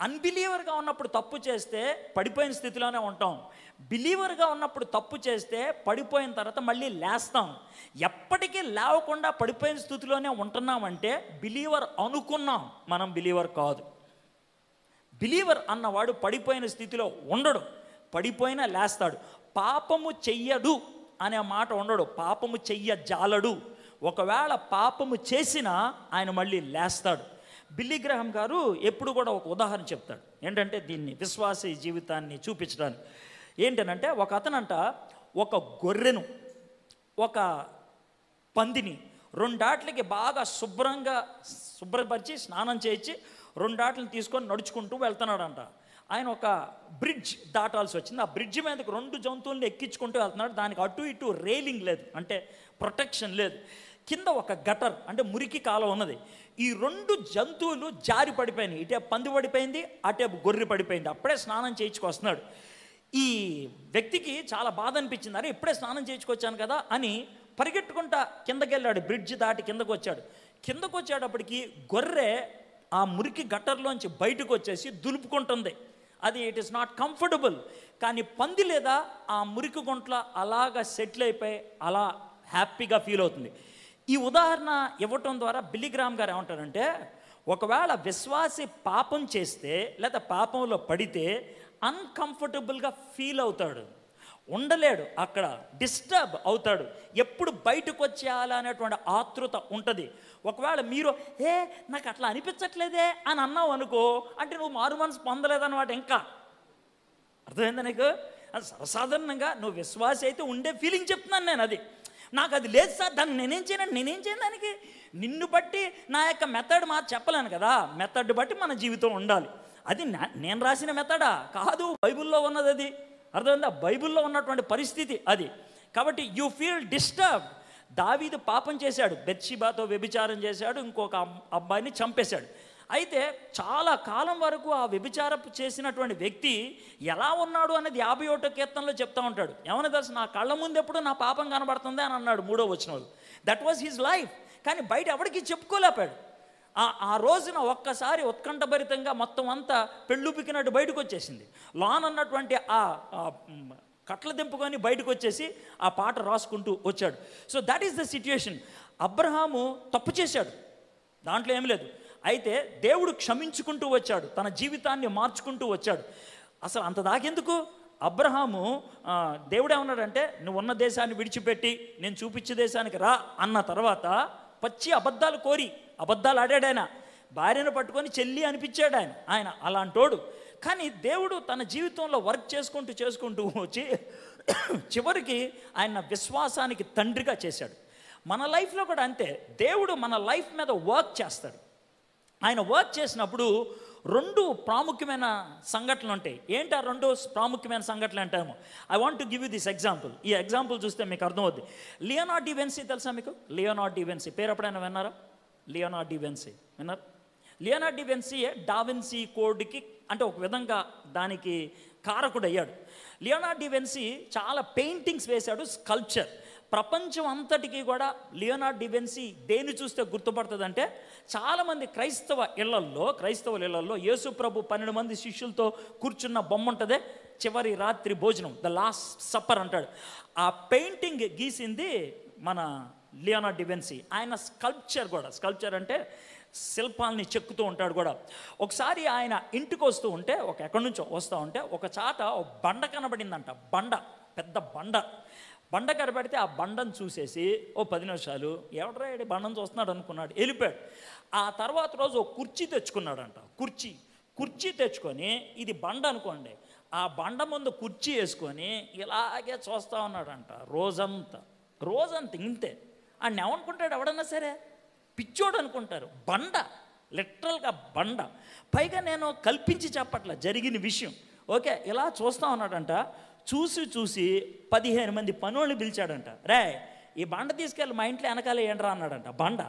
అన్బిలీవర్గా ఉన్నప్పుడు తప్పు చేస్తే పడిపోయిన స్థితిలోనే ఉంటాం. బిలీవర్గా ఉన్నప్పుడు తప్పు చేస్తే పడిపోయిన తర్వాత మళ్ళీ లేస్తాం. ఎప్పటికీ లేవకుండా పడిపోయిన స్థితిలోనే ఉంటున్నామంటే బిలీవర్ అనుకున్నాం, మనం బిలీవర్ కాదు. బిలీవర్ అన్నవాడు పడిపోయిన స్థితిలో ఉండడు, పడిపోయినా లేస్తాడు. పాపము చెయ్యడు అనే మాట ఉండడు, పాపము చెయ్యజాలడు. ఒకవేళ పాపము చేసినా ఆయన మళ్ళీ లేస్తాడు. బిల్లీ గ్రహం గారు ఎప్పుడు కూడా ఒక ఉదాహరణ చెప్తాడు, ఏంటంటే దీన్ని విశ్వాసీ జీవితాన్ని చూపించడానికి. ఏంటనంటే ఒక అతనంట ఒక గొర్రెను, ఒక పందిని రెండాట్లకి బాగా శుభ్రపరిచి స్నానం చేయించి రెండాట్లను తీసుకొని నడుచుకుంటూ వెళ్తున్నాడంట. ఆయన ఒక బ్రిడ్జ్ దాటాల్సి వచ్చింది. ఆ బ్రిడ్జ్ మీదకి 2 జంతువులను ఎక్కించుకుంటూ వెళ్తున్నాడు. దానికి అటు ఇటు రైలింగ్ లేదు, అంటే ప్రొటెక్షన్ లేదు. కింద ఒక గటర్, అంటే మురికి కాలం ఉన్నది. ఈ 2 జంతువులు జారి పడిపోయినాయి. ఇటే పంది పడిపోయింది, అటే గొర్రె పడిపోయింది. అప్పుడే స్నానం చేయించుకొస్తున్నాడు. ఈ వ్యక్తికి చాలా బాధ అనిపించింది. అరే ఇప్పుడే స్నానం చేయించుకొచ్చాను కదా అని పరిగెట్టుకుంటా కిందకి వెళ్ళాడు. బ్రిడ్జ్ దాటి కిందకు వచ్చాడు. కిందకు వచ్చేటప్పటికి గొర్రె ఆ మురికి గట్టర్లోంచి బయటకు వచ్చేసి దులుపుకుంటుంది. అది ఇట్ ఈస్ నాట్ కంఫర్టబుల్. కానీ పంది లేదా ఆ మురికి గుంట్ల అలాగా సెటిల్ అయిపోయి అలా హ్యాపీగా ఫీల్ అవుతుంది. ఈ ఉదాహరణ ఇవ్వటం ద్వారా బిల్లీ గ్రామ్ గారు ఏమంటారంటే, ఒకవేళ విశ్వాసి పాపం చేస్తే లేదా పాపంలో పడితే అన్కంఫర్టబుల్గా ఫీల్ అవుతాడు, ఉండలేడు, అక్కడ డిస్టర్బ్ అవుతాడు, ఎప్పుడు బయటకు వచ్చేయాలనేటువంటి ఆతృత ఉంటుంది. ఒకవేళ మీరు నాకు అట్లా అనిపించట్లేదే అని అన్నావు అనుకో, అంటే నువ్వు మారు మనసు పొందలేదన్నమాట. ఇంకా అర్థమైందా నీకు? అది సర్వసాధారణంగా నువ్వు విశ్వాసి అయితే ఉండే ఫీలింగ్ చెప్తున్నాను నేను. అది నాకు అది లేదు సార్, దాన్ని నేనేం చేయను దానికి. నిన్ను బట్టి నా యొక్క మెథడ్ చెప్పలేను కదా. మెథడ్ బట్టి మన జీవితం ఉండాలి. అది నేను రాసిన మెథడా కాదు, బైబిల్లో ఉన్నది అది. అర్థమైందా? బైబిల్లో ఉన్నటువంటి పరిస్థితి అది. కాబట్టి యూ ఫీల్ డిస్టర్బ్. దావీదు పాపం చేశాడు, బెత్షెబాతో వ్యభిచారం చేశాడు, ఇంకొక అబ్బాయిని చంపేశాడు. అయితే చాలా కాలం వరకు ఆ వ్యభిచారపు చేసినటువంటి వ్యక్తి ఎలా ఉన్నాడు అనేది 51వ కీర్తనలో చెప్తా ఉంటాడు. ఏమన్నా తెలుసు, నా కళ్ళ ముందు ఎప్పుడు నా పాపం కనబడుతుంది అని అన్నాడు 3వ వచనంలో. That was his life. కానీ బయట ఎవరికి చెప్పుకోలేపాడు. ఆ రోజున ఒక్కసారి ఉత్కంఠభరితంగా మొత్తం అంతా పెళ్ళుపికినట్టు బయటకు వచ్చేసింది. లాన్ అన్నటువంటి ఆ కట్ల దింపుకొని బయటకు వచ్చేసి ఆ పాట రాసుకుంటూ వచ్చాడు. So that is the situation. Abraham తప్పు చేశాడు, దాంట్లో ఏం లేదు. అయితే దేవుడు క్షమించుకుంటూ వచ్చాడు, తన జీవితాన్ని మార్చుకుంటూ వచ్చాడు. అసలు అంత దాకెందుకు? అబ్రహాము దేవుడు ఏమన్నాడంటే, నువ్వు ఉన్న దేశాన్ని విడిచిపెట్టి నేను చూపించే దేశానికి రా అన్న తర్వాత పచ్చి అబద్ధాలు కోరి అబద్ధాలు ఆడాడు ఆయన. భార్యను పట్టుకొని చెల్లి అనిపించాడు ఆయన అలాంటోడు. కానీ దేవుడు తన జీవితంలో వర్క్ చేసుకుంటూ వచ్చి చివరికి ఆయన విశ్వాసానికి తండ్రిగా చేశాడు. మన లైఫ్లో కూడా అంతే. దేవుడు మన లైఫ్ మీద వర్క్ చేస్తాడు. ఆయన వర్క్ చేసినప్పుడు 2 ప్రాముఖ్యమైన సంఘటనలు ఉంటాయి. ఏంటి ఆ 2 ప్రాముఖ్యమైన సంఘటనలు అంటాము? I want to give you this example. ఈ ఎగ్జాంపుల్ చూస్తే మీకు అర్థమవుద్ది. లియోనార్డో డా విన్సీ తెలుసా మీకు? లియోనార్డో డా విన్సీ పేరు ఎప్పుడైనా విన్నారా? లియోనార్డో డా విన్సీ విన్నారు? లియోనార్డో డా విన్సీ డా విన్సీ కోడ్కి అంటే ఒక విధంగా దానికి కారకుడయ్యాడు. లియోనార్డో డా విన్సీ చాలా పెయింటింగ్స్ వేశాడు, స్కల్ప్చర్. ప్రపంచం అంతటికీ కూడా లియోనార్డో డా విన్సీ దేన్ని చూస్తే గుర్తుపడుతుంది అంటే, చాలామంది క్రైస్తవ ఇళ్లల్లో యేసు ప్రభు 12 మంది శిష్యులతో కూర్చున్న బొమ్మ ఉంటుందే, చివరి రాత్రి భోజనం, ద లాస్ట్ సప్పర్ అంటాడు. ఆ పెయింటింగ్ గీసింది మన లియోనార్డో డా విన్సీ. ఆయన స్కల్ప్చర్ అంటే శిల్పాలని చెక్కుతూ ఉంటాడు కూడా. ఒకసారి ఆయన ఇంటికి వస్తూ ఉంటే, ఎక్కడి నుంచో వస్తూ ఉంటే ఒక చాట బండ కనబడిందంట. బండ పెద్ద బండ కనబడితే ఆ బండను చూసేసి ఓ 10 నిమిషాలు ఎవడరా బండను చూస్తున్నాడు అనుకున్నాడు, వెళ్ళిపోయాడు. ఆ తర్వాత రోజు ఒక కుర్చీ తెచ్చుకున్నాడంట. కుర్చీ తెచ్చుకొని, ఇది బండ అనుకోండి, ఆ బండ ముందు కుర్చీ వేసుకొని ఇలాగే చూస్తూ ఉన్నాడంట రోజంతా ఇంతే. ఆయన ఏమనుకుంటాడు ఎవడన్నా సరే, పిచ్చోడు అనుకుంటారు. బండ, లిటరల్గా బండ. పైగా నేను కల్పించి చెప్పట్ల, జరిగిన విషయం. ఓకే, ఇలా చూస్తూ ఉన్నాడంట. చూసి 15 మంది పనుల్ని పిలిచాడంట. రే, ఈ బండ తీసుకెళ్ళి మా ఇంట్లో వెనకాల ఏంట్రా అన్నాడంట. బండ,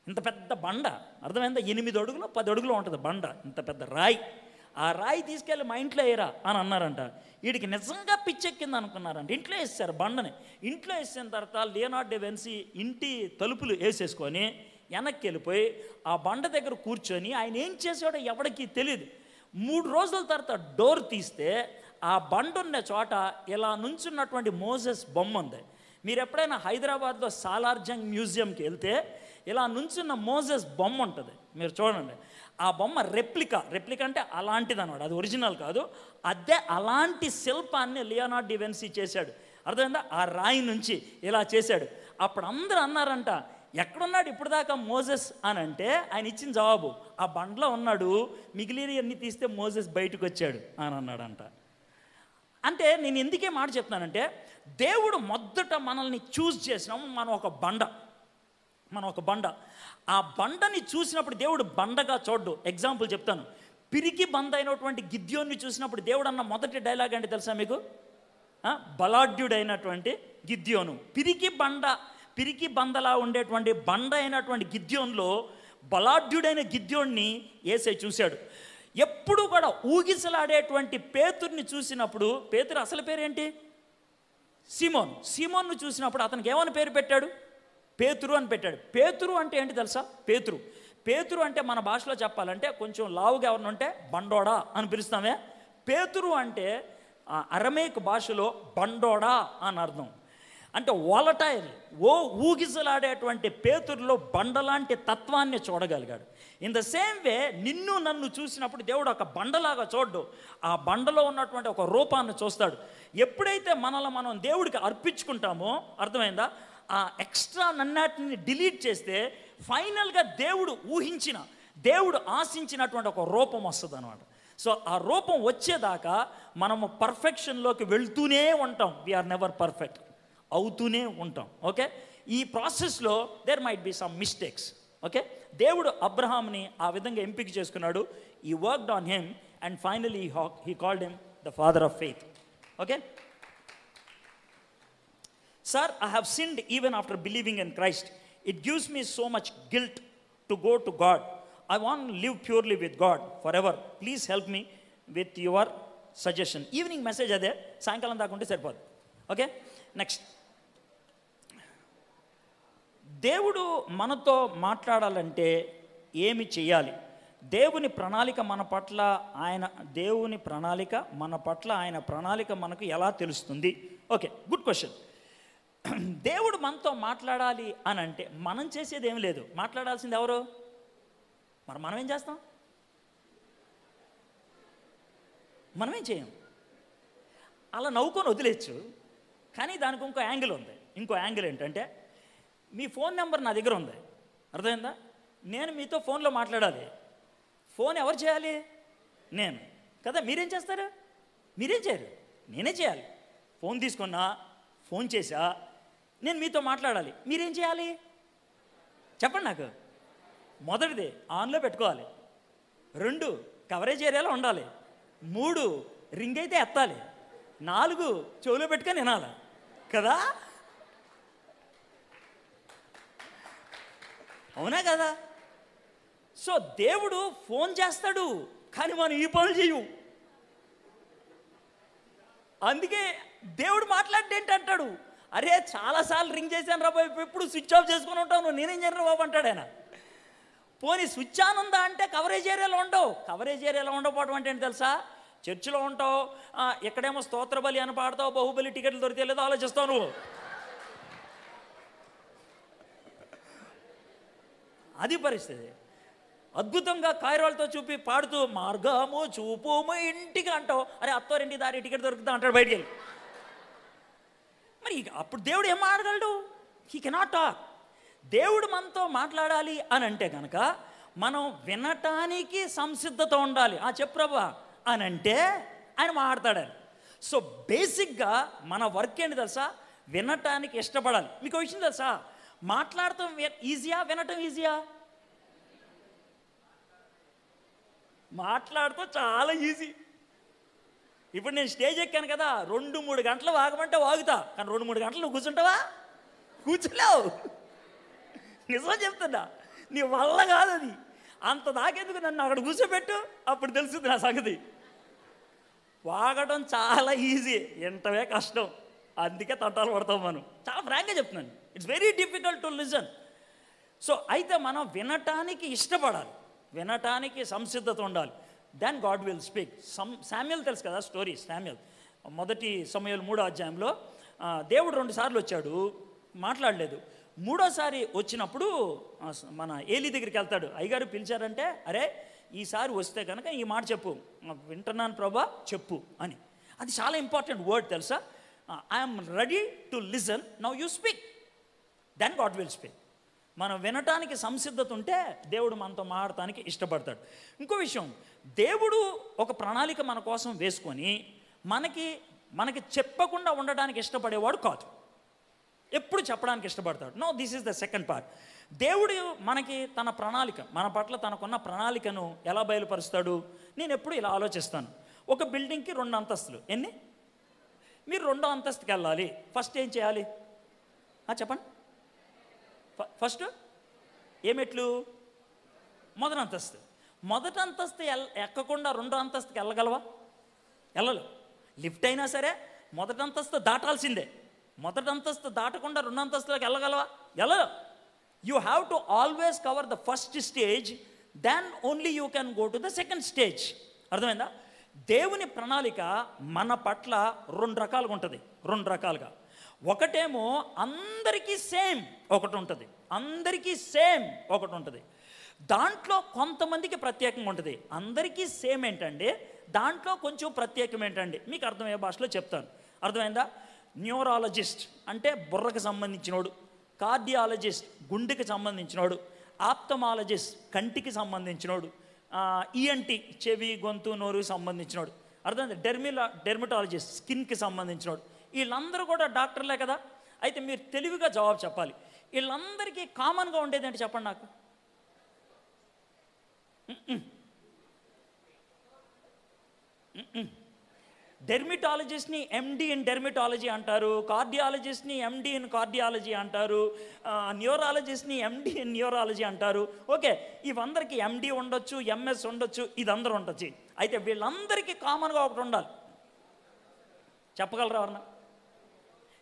ఇంత పెద్ద బండ, అర్థమైందా? 8 అడుగులు 10 అడుగులు ఉంటుంది బండ, ఇంత పెద్ద రాయి. ఆ రాయి తీసుకెళ్ళి మా ఇంట్లో వేయరా అని అన్నారంట. వీడికి నిజంగా పిచ్చెక్కింది అనుకున్నారంట. ఇంట్లో వేసారు బండని. ఇంట్లో వేసిన తర్వాత లియోనార్డో డా విన్సీ ఇంటి తలుపులు వేసేసుకొని వెనక్కి వెళ్ళిపోయి ఆ బండ దగ్గర కూర్చొని ఆయన ఏం చేసాడో ఎవరికి తెలియదు. 3 రోజుల తర్వాత డోర్ తీస్తే ఆ బండ ఉన్న చోట ఇలా నుంచున్నటువంటి మోసెస్ బొమ్మ ఉంది. మీరు ఎప్పుడైనా హైదరాబాద్లో సాలార్జంగ్ మ్యూజియంకి వెళ్తే ఇలా నుంచున్న మోసెస్ బొమ్మ ఉంటుంది, మీరు చూడండి. ఆ బొమ్మ రెప్లికా అంటే అలాంటిది అనమాట, అది ఒరిజినల్ కాదు. అదే అలాంటి శిల్పాన్ని లియోనార్డో డా విన్సీ చేశాడు, అర్థమైందా? ఆ రాయి నుంచి ఇలా చేశాడు. అప్పుడు అందరూ అన్నారంట, ఎక్కడున్నాడు ఇప్పుడు దాకా మోసెస్ అని అంటే ఆయన ఇచ్చిన జవాబు, ఆ బండలో ఉన్నాడు, మిగిలినవన్నీ తీస్తే మోసెస్ బయటకు వచ్చాడు అని అన్నాడంట. అంటే నేను ఎందుకే మాట చెప్తున్నానంటే, దేవుడు మొదట మనల్ని చూస్ చేసినాము, మనం ఒక బండ. ఆ బండని చూసినప్పుడు దేవుడు బండగా చూడ్డు. ఎగ్జాంపుల్ చెప్తాను. పిరికి బంద అయినటువంటి గిద్యోన్ని చూసినప్పుడు దేవుడు అన్న మొదటి డైలాగ్ అంటే తెలుసా మీకు? బలాఢ్యుడైనటువంటి గిద్యోను, పిరికి బందలా ఉండేటువంటి బండ అయినటువంటి గిద్యోన్లో బలాఢ్యుడైన గిద్యోన్ని యేసే చూశాడు. ఎప్పుడు కూడా ఊగిసలాడేటువంటి పేతుర్ని చూసినప్పుడు, పేతురు అసలు పేరేంటి? సీమోన్ను చూసినప్పుడు అతనికి ఏమని పేరు పెట్టాడు? పేతురు అని పెట్టాడు. పేతురు అంటే ఏంటి తెలుసా? పేతురు అంటే మన భాషలో చెప్పాలంటే కొంచెం లావుగా ఎవరిని ఉంటే బండోడా అని పిలుస్తామే. పేతురు అంటే అరమేక్ భాషలో బండోడా అని అర్థం. అంటే వాలటైల్, ఊగిసలాడేటువంటి పేతురులో బండలాంటి తత్వాన్ని చూడగలిగాడు. ఇన్ ద సేమ్ వే నిన్ను నన్ను చూసినప్పుడు దేవుడు ఒక బండలాగా చూడ్డు, ఆ బండలో ఉన్నటువంటి ఒక రూపాన్ని చూస్తాడు. ఎప్పుడైతే మనల్ని మనం దేవుడికి అర్పించుకుంటామో, అర్థమైందా, ఆ ఎక్స్ట్రా నన్నాటిని డిలీట్ చేస్తే ఫైనల్గా దేవుడు ఆశించినటువంటి ఒక రూపం వస్తుంది అనమాట. సో ఆ రూపం వచ్చేదాకా మనము పర్ఫెక్షన్లోకి వెళ్తూనే ఉంటాం. వీఆర్ నెవర్ పర్ఫెక్ట్, అవుతూనే ఉంటాం. ఓకే, ఈ ప్రాసెస్లో there might be some mistakes. Okay, దేవుడు అబ్రహాంని ఆ విధంగా ఎంపిక చేసుకున్నాడు. He worked on him and finally he called him the father of faith. Okay, Sir, I have sinned even after believing in Christ. It gives me so much guilt to go to God. I want to live purely with God forever. Please help me with your suggestion. Evening message ade సాయంకాలం దాకా ఉంటే సరిపోదు. Okay, next. దేవుడు మనతో మాట్లాడాలంటే ఏమి చేయాలి? దేవుని ప్రణాళిక మన పట్ల ఆయన ప్రణాళిక మనకు ఎలా తెలుస్తుంది? Okay, good question. దేవుడు మనతో మాట్లాడాలి అని అంటే మనం చేసేది ఏం లేదు. మాట్లాడాల్సింది ఎవరు? మరి మనం ఏం చేస్తాం? మనమేం చేయం. అలా నవ్వుకొని వదిలేచ్చు. కానీ దానికి ఇంకో యాంగిల్ ఏంటంటే, మీ ఫోన్ నెంబర్ నా దగ్గర ఉంది, అర్థమైందా? నేను మీతో ఫోన్లో మాట్లాడాలి. ఫోన్ ఎవరు చేయాలి? నేను కదా. మీరేం చేస్తారు? మీరేం చేయరు, నేనే చేయాలి. ఫోన్ తీసుకున్నా, ఫోన్ చేసా, నేను మీతో మాట్లాడాలి. మీరేం చేయాలి చెప్పండి నాకు? మొదటిది ఆన్లో పెట్టుకోవాలి. 2 కవరేజ్ ఏరియాలో ఉండాలి. 3 రింగ్ అయితే ఎత్తాలి. 4 చెవులో పెట్టుకొని వినాలి కదా. అవునా కదా? సో దేవుడు ఫోన్ చేస్తాడు, కానీ మనం ఈ పనులు చేయు. అందుకే దేవుడు మాట్లాడేంటి అంటాడు, అరే చాలాసార్లు రింగ్ చేశాను రా బాబు, ఎప్పుడు స్విచ్ ఆఫ్ చేసుకుని ఉంటావు నువ్వు, నేనేం చేయను బాబు అంటాడు ఆయన. పోనీ స్విచ్ ఆన్ ఉందా అంటే కవరేజ్ ఏరియాలో ఉండవు. కవరేజ్ ఏరియాలో ఉండకపోవడం అంటే ఏంటి తెలుసా? చర్చిలో ఉంటావు, ఎక్కడేమో స్తోత్ర బలి అని పాడతావు, బాహుబలి టికెట్లు దొరికే లేదో ఆలోచిస్తావు నువ్వు. అది పరిస్థితి. అద్భుతంగా కాయరాలతో చూపి పాడుతూ మార్గము చూపుము ఇంటికి అంటావు, అరే అత్తోరింటి దారి టికెట్ దొరుకుతా అంటాడు బయటికి వెళ్ళి. మరి అప్పుడు దేవుడు ఏం మాట్లాడగలడు? He cannot talk. దేవుడు మనతో మాట్లాడాలి అని అంటే కనుక మనం వినటానికి సంసిద్ధత ఉండాలి. చెప్పు ప్రభా అని అంటే ఆయన మాట్లాడతాడు. సో బేసిక్గా మన వర్క్ ఏంటి తెలుసా? వినటానికి ఇష్టపడాలి. మీకు విషయం తెలుసా? మాట్లాడటం ఈజీయా, వినటం ఈజీయా? మాట్లాడటం చాలా ఈజీ. ఇప్పుడు నేను స్టేజ్ ఎక్కాను కదా, 2-3 గంటలు వాగమంటే వాగుతా, కానీ 2-3 గంటలు నువ్వు కూర్చుంటావా? కూర్చోలేవు. నిజం చెప్తున్నా, నీ వల్ల కాదు అది. అంత దాకెందుకు నన్ను అక్కడ కూర్చోబెట్టు, అప్పుడు తెలుస్తుంది నా సంగతి. వాగడం చాలా ఈజీ, వింటమే కష్టం. అందుకే తంటాలు పడతాం మనం. చాలా ఫ్రాంక్గా చెప్తున్నాను, it's very difficult to listen. So అయితే మనం వినటానికి ఇష్టపడాలి, వినటానికి సంసిద్ధత ఉండాలి. Then God will speak. Samuel తెలుసు కదా స్టోరీ. శామ్యూల్ 1 సమూయేలు 3వ అధ్యాయంలో దేవుడు 2 సార్లు వచ్చాడు, మాట్లాడలేదు. 3వసారి వచ్చినప్పుడు మన ఏలీ దగ్గరికి వెళ్తాడు. అయ్యగారు పిలిచారంటే, అరే ఈసారి వస్తే కనుక ఈ మాట చెప్పు, వింటున్నాను ప్రభా చెప్పు అని. అది చాలా ఇంపార్టెంట్ వర్డ్ తెలుసా? I'm ready to listen, now you speak. Then God will speak. మనం వినటానికి సంసిద్ధత ఉంటే దేవుడు మనతో మాట్లాడటానికి ఇష్టపడతాడు. ఇంకో విషయం, దేవుడు ఒక ప్రణాళిక మన కోసం వేసుకొని మనకి చెప్పకుండా ఉండడానికి ఇష్టపడేవాడు కాదు, ఎప్పుడు చెప్పడానికి ఇష్టపడతాడు. No, this is the second part. దేవుడు మనకి తన ప్రణాళిక, మన పట్ల తనకున్న ప్రణాళికను ఎలా బయలుపరుస్తాడు? నేను ఎప్పుడు ఇలా ఆలోచిస్తాను. ఒక బిల్డింగ్కి 2 అంతస్తులు. ఎన్ని? మీరు 2వ అంతస్తుకి వెళ్ళాలి. ఫస్ట్ ఏం చేయాలి చెప్పండి? ఫస్ట్ ఏమెట్లు? మొదటి అంతస్తు. మొదటి అంతస్తు ఎక్కకుండా 2వ అంతస్తుకి వెళ్ళగలవా? వెళ్ళలేవు. లిఫ్ట్ అయినా సరే మొదటి అంతస్తు దాటాల్సిందే. మొదటి అంతస్తు దాటకుండా 2వ అంతస్తులోకి వెళ్ళగలవా? వెళ్ళలేవు. You have to always cover the first stage, then only you can go to the second stage. అర్థమైందా? దేవుని ప్రణాళిక మన పట్ల 2 రకాలుగా ఉంటుంది. 2 రకాలుగా. ఒకటేమో అందరికీ సేమ్ ఒకటి ఉంటుంది, అందరికీ సేమ్ ఒకటి ఉంటుంది. దాంట్లో కొంతమందికి ప్రత్యేకంగా ఉంటుంది. అందరికీ సేమ్ ఏంటండి, దాంట్లో కొంచెం ప్రత్యేకం ఏంటండి, మీకు అర్థమయ్యే భాషలో చెప్తాను. అర్థమైందా? న్యూరాలజిస్ట్ అంటే బుర్రకు సంబంధించినోడు, కార్డియాలజిస్ట్ గుండెకి సంబంధించినోడు, ఆప్థమాలజిస్ట్ కంటికి సంబంధించినోడు, ఈఎన్టీ చెవి గొంతు నోరుకి సంబంధించినోడు, అర్థమైంది, డెర్మటాలజిస్ట్ స్కిన్కి సంబంధించినోడు. వీళ్ళందరూ కూడా డాక్టర్లే కదా. అయితే మీరు తెలివిగా జవాబు చెప్పాలి. వీళ్ళందరికీ కామన్గా ఉండేది ఏంటి చెప్పండి నాకు? డెర్మటాలజిస్ట్ని ఎండి ఇన్ డెర్మటాలజీ అంటారు, కార్డియాలజిస్ట్ని ఎండి ఇన్ కార్డియాలజీ అంటారు, న్యూరాలజిస్ట్ని ఎండి ఇన్ న్యూరాలజీ అంటారు. ఓకే, ఇవందరికీ ఎండి ఉండొచ్చు, ఎంఎస్ ఉండొచ్చు, ఇదందరూ ఉండొచ్చు. అయితే వీళ్ళందరికీ కామన్గా ఒకటి ఉండాలి. చెప్పగలరా ఎవరన్నా?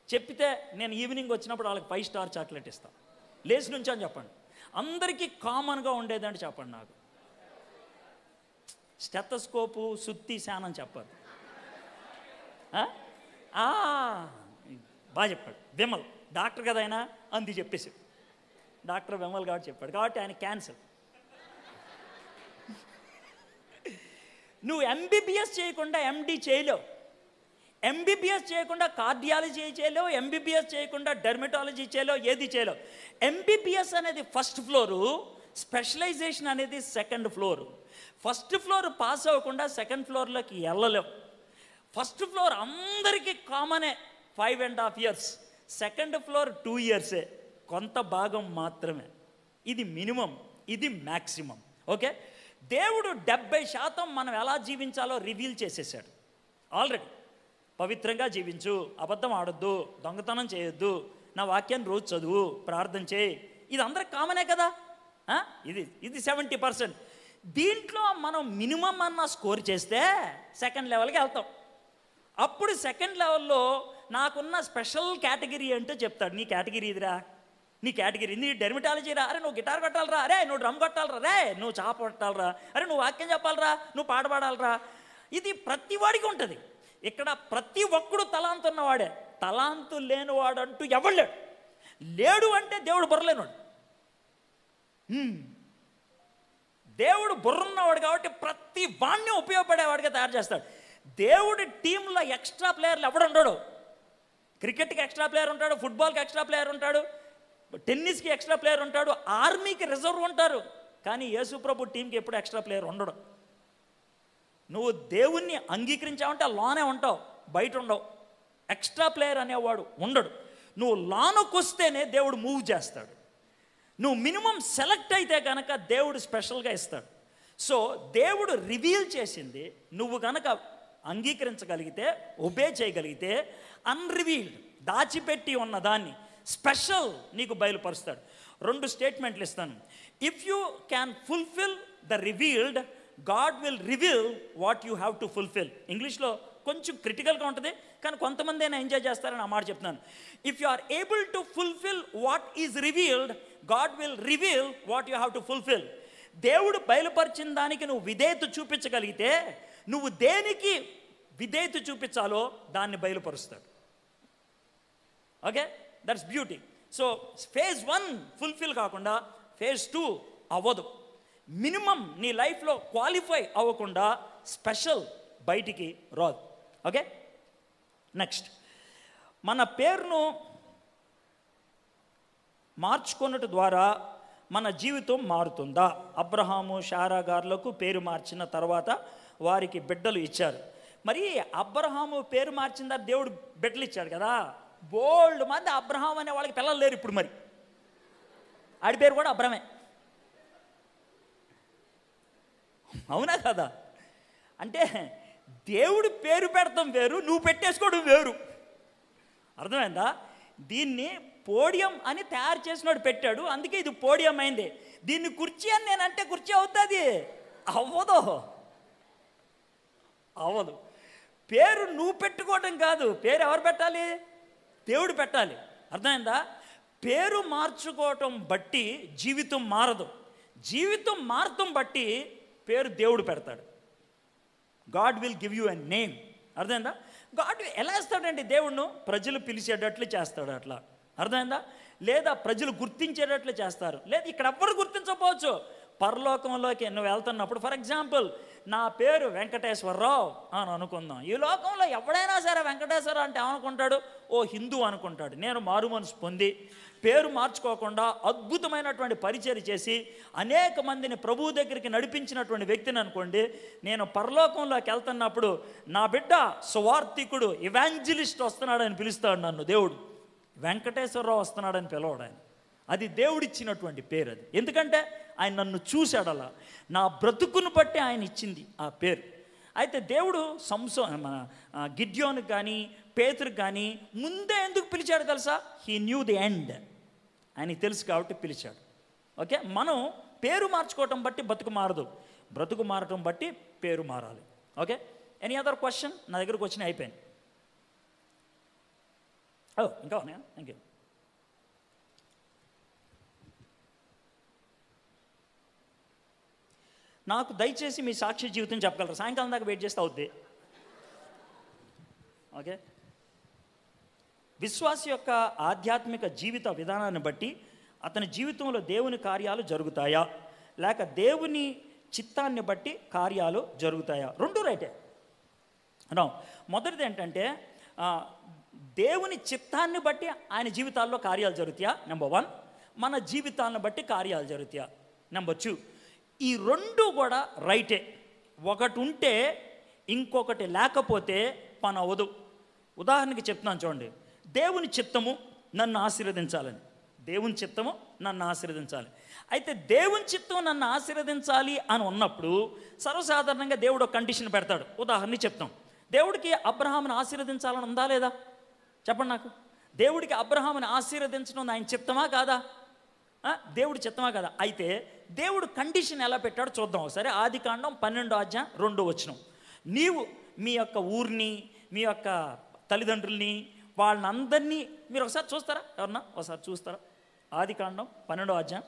చెప్పితే నేను ఈవినింగ్ వచ్చినప్పుడు వాళ్ళకి 5 స్టార్ చాక్లెట్ ఇస్తాను. లేచి నుంచి అని చెప్పండి. అందరికీ కామన్గా ఉండేదంటే చెప్పండి నాకు. స్టెతస్కోపు, సుత్తి, శానం చెప్పారు. బాగా చెప్పాడు విమల్, డాక్టర్ కదా ఆయన, అంది చెప్పేసి. డాక్టర్ విమల్ కాబట్టి చెప్పాడు, కాబట్టి ఆయన క్యాన్సర్. నువ్వు ఎంబీబీఎస్ చేయకుండా ఎండి చేయలేవు, ఎంబీబీఎస్ చేయకుండా కార్డియాలజీ చేయలేవు, ఎంబీబీఎస్ చేయకుండా డెర్మటాలజీ చేయలేవు, ఏది చేయలేవు. ఎంబీబీఎస్ అనేది ఫస్ట్ ఫ్లోరు, స్పెషలైజేషన్ అనేది second floor. First floor pass అవ్వకుండా సెకండ్ ఫ్లోర్లోకి వెళ్ళలేవు. ఫస్ట్ ఫ్లోర్ అందరికీ కామనే 5.5 years, సెకండ్ ఫ్లోర్ 2 years, కొంత భాగం మాత్రమే. ఇది మినిమం, ఇది మ్యాక్సిమం. ఓకే, దేవుడు 70% మనం ఎలా జీవించాలో రివీల్ చేసేసాడు ఆల్రెడీ. పవిత్రంగా జీవించు, అబద్ధం ఆడొద్దు, దొంగతనం చేయొద్దు, నా వాక్యాన్ని రోజు చదువు, ప్రార్థన చేయి, ఇది అందరికి కామనే కదా. ఇది 70%. దీంట్లో మనం మినిమం అన్న స్కోర్ చేస్తే సెకండ్ లెవెల్కి వెళ్తాం. అప్పుడు సెకండ్ లెవెల్లో నాకున్న స్పెషల్ కేటగిరీ అంటే చెప్తాడు. నీ కేటగిరీ ఇదిరా, నీ కేటగిరీ, నీ డెర్మటాలజీ రా, అరే నువ్వు గిటార్ కొట్టాలరా, అరే నువ్వు డ్రమ్ కొట్టాలరా, రే నువ్వు చాప కొట్టాలరా, అరే నువ్వు వాక్యం చెప్పాలరా, నువ్వు పాట పాడాలరా. ఇది ప్రతి వాడికి ఉంటుంది. ఇక్కడ ప్రతి ఒక్కడు తలాంతు ఉన్నవాడే, తలాంతు లేనివాడు అంటూ ఎవడు లేడు. లేడు అంటే దేవుడు బుర్రలేనివాడు. దేవుడు బుర్రున్నవాడు కాబట్టి ప్రతి వాణ్ణి ఉపయోగపడేవాడిగా తయారు చేస్తాడు. దేవుడి టీంలో ఎక్స్ట్రా ప్లేయర్లు ఎవడు ఉండడు. క్రికెట్కి ఎక్స్ట్రా ప్లేయర్ ఉంటాడు, ఫుట్బాల్కి ఎక్స్ట్రా ప్లేయర్ ఉంటాడు, టెన్నిస్కి ఎక్స్ట్రా ప్లేయర్ ఉంటాడు, ఆర్మీకి రిజర్వ్ ఉంటారు. కానీ యేసుప్రభు టీంకి ఎప్పుడు ఎక్స్ట్రా ప్లేయర్ ఉండడు. నువ్వు దేవుణ్ణి అంగీకరించావంటే లోనే ఉంటావు, బయట ఉండవు. ఎక్స్ట్రా ప్లేయర్ అనేవాడు ఉండడు. నువ్వు లోనకు వస్తేనే దేవుడు మూవ్ చేస్తాడు. నువ్వు మినిమం సెలెక్ట్ అయితే కనుక దేవుడు స్పెషల్గా ఇస్తాడు. సో దేవుడు రివీల్ చేసింది నువ్వు కనుక అంగీకరించగలిగితే, ఒబే చేయగలిగితే, అన్రివీల్డ్ దాచిపెట్టి ఉన్నదాన్ని స్పెషల్ నీకు బయలుపరుస్తాడు. 2 స్టేట్మెంట్లు ఇస్తాను. If you can fulfil the revealed, God will reveal what you have to fulfil. ఇంగ్లీష్లో కొంచెం క్రిటికల్గా ఉంటుంది, కానీ కొంతమంది అయినా ఎంజాయ్ చేస్తారని ఆ మాట చెప్తున్నాను. If you are able to fulfil what is revealed, God will reveal what you have to fulfil. దేవుడు బయలుపరిచిన దానికి నువ్వు విధేయత చూపించగలిగితే, నువ్వు దేనికి విధేయత చూపించాలో దాన్ని బయలుపరుస్తాడు. Okay, that's beauty. So phase 1 fulfil కాకుండా ఫేజ్ 2 అవ్వదు. మినిమం నీ లైఫ్లో క్వాలిఫై అవ్వకుండా స్పెషల్ బయటికి రాదు. ఓకే, నెక్స్ట్, మన పేరును మార్చుకున్నట్టు ద్వారా మన జీవితం మారుతుందా? అబ్రహాము శారా గారులకు పేరు మార్చిన తర్వాత వారికి బిడ్డలు ఇచ్చారు. మరి అబ్రహాము పేరు మార్చిన తర్వాత దేవుడు బిడ్డలు ఇచ్చాడు కదా. బోల్డ్ మంది అబ్రహాం అనే వాళ్ళకి పిల్లలు లేరు ఇప్పుడు. మరి ఆడి పేరు కూడా అబ్రహమే, అవునా కదా? అంటే దేవుడు పేరు పెడతాం వేరు, నువ్వు పెట్టేసుకోవడం వేరు. అర్థమైందా? దీన్ని పోడియం అని తయారు చేసినోడు పెట్టాడు, అందుకే ఇది పోడియం అయింది. దీన్ని కుర్చీ అని నేనంటే కుర్చీ అవుతుంది? అవ్వదు, అవ్వదు. పేరు నువ్వు పెట్టుకోవడం కాదు, పేరు ఎవరు పెట్టాలి? దేవుడు పెట్టాలి. అర్థమైందా? పేరు మార్చుకోవటం బట్టి జీవితం మారదు, జీవితం మారటం బట్టి పేరు దేవుడు పెడతాడు. God will give you a name. అర్థమైందా? గాడ్ ఎలా ఇస్తాడండి దేవుణ్ణి? ప్రజలు పిలిచేటట్లు చేస్తాడు అట్లా. అర్థమైందా? లేదా ప్రజలు గుర్తించేటట్లు చేస్తారు. లేదా ఇక్కడ ఎవ్వరు గుర్తించకపోవచ్చు. పరలోకంలోకి నువ్వు వెళ్తున్నప్పుడు, ఫర్ ఎగ్జాంపుల్ నా పేరు వెంకటేశ్వరరావు అని అనుకుందాం. ఈ లోకంలో ఎవడైనా సరే వెంకటేశ్వర అంటే ఏమనుకుంటాడు? ఓ హిందూ అనుకుంటాడు. నేను మారు మనసు పొంది పేరు మార్చుకోకుండా అద్భుతమైనటువంటి పరిచయం చేసి అనేక మందిని ప్రభువు దగ్గరికి నడిపించినటువంటి వ్యక్తిని అనుకోండి, నేను పరలోకంలోకి వెళ్తున్నప్పుడు నా బిడ్డ సువార్థికుడు, ఇవాంజలిస్ట్ వస్తున్నాడని పిలుస్తాడు నన్ను దేవుడు. వెంకటేశ్వరరావు వస్తున్నాడని పిలవడు ఆయన. అది దేవుడిచ్చినటువంటి పేరు. అది ఎందుకంటే ఆయన నన్ను చూశాడు, అలా నా బ్రతుకును బట్టి ఆయన ఇచ్చింది ఆ పేరు. అయితే దేవుడు మన గిద్యోనికి కానీ పేతురుకి కానీ ముందే ఎందుకు పిలిచాడు తెలుసా? He knew the end. ఆయనకి తెలుసు కాబట్టి పిలిచాడు. ఓకే, మనం పేరు మార్చుకోవటం బట్టి బ్రతుకు మారదు, బ్రతుకు మారటం బట్టి పేరు మారాలి. Okay, any other question? నా దగ్గరకు వచ్చిన అయిపోయింది. ఇంకా ఉన్నాయా? Thank you. నాకు దయచేసి మీ సాక్షి జీవితం చెప్పగలరు? సాయంకాలం దాకా వెయిట్ చేస్తే అవుద్ది. ఓకే, విశ్వాసి యొక్క ఆధ్యాత్మిక జీవిత విధానాన్ని బట్టి అతని జీవితంలో దేవుని కార్యాలు జరుగుతాయా, లేక దేవుని చిత్తాన్ని బట్టి కార్యాలు జరుగుతాయా? రెండు రైటే. మొదటిది ఏంటంటే దేవుని చిత్తాన్ని బట్టి ఆయన జీవితాల్లో కార్యాలు జరుగుతాయా, నెంబర్ 1. మన జీవితాలను బట్టి కార్యాలు జరుగుతాయా, నెంబర్ 2. ఈ రెండు కూడా రైటే. ఒకటి ఉంటే ఇంకొకటి లేకపోతే పని అవ్వదు. ఉదాహరణకి చెప్తున్నాను చూడండి. దేవుని చిత్తము నన్ను ఆశీర్వదించాలని, దేవుని చిత్తము నన్ను ఆశీర్వదించాలి. అయితే దేవుని చిత్తం నన్ను ఆశీర్వదించాలి అని ఉన్నప్పుడు సర్వసాధారణంగా దేవుడు ఒక కండిషన్ పెడతాడు. ఉదాహరణకి చెప్తాం, దేవుడికి అబ్రహామును ఆశీర్వదించాలని ఉందా లేదా? చెప్పండి నాకు. దేవుడికి అబ్రహాముని ఆశీర్వదించడం ఆయన చిత్తమా కాదా? దేవుడి చిత్తమా కదా? అయితే దేవుడు కండిషన్ ఎలా పెట్టాడో చూద్దాం ఒకసారి. ఆదికాండం 12:2 నీవు మీ యొక్క ఊరిని, మీ యొక్క తల్లిదండ్రుల్ని, వాళ్ళందరినీ మీరు ఒకసారి చూస్తారా? ఎవరన్నా ఒకసారి చూస్తారా? ఆదికాండం 12:2.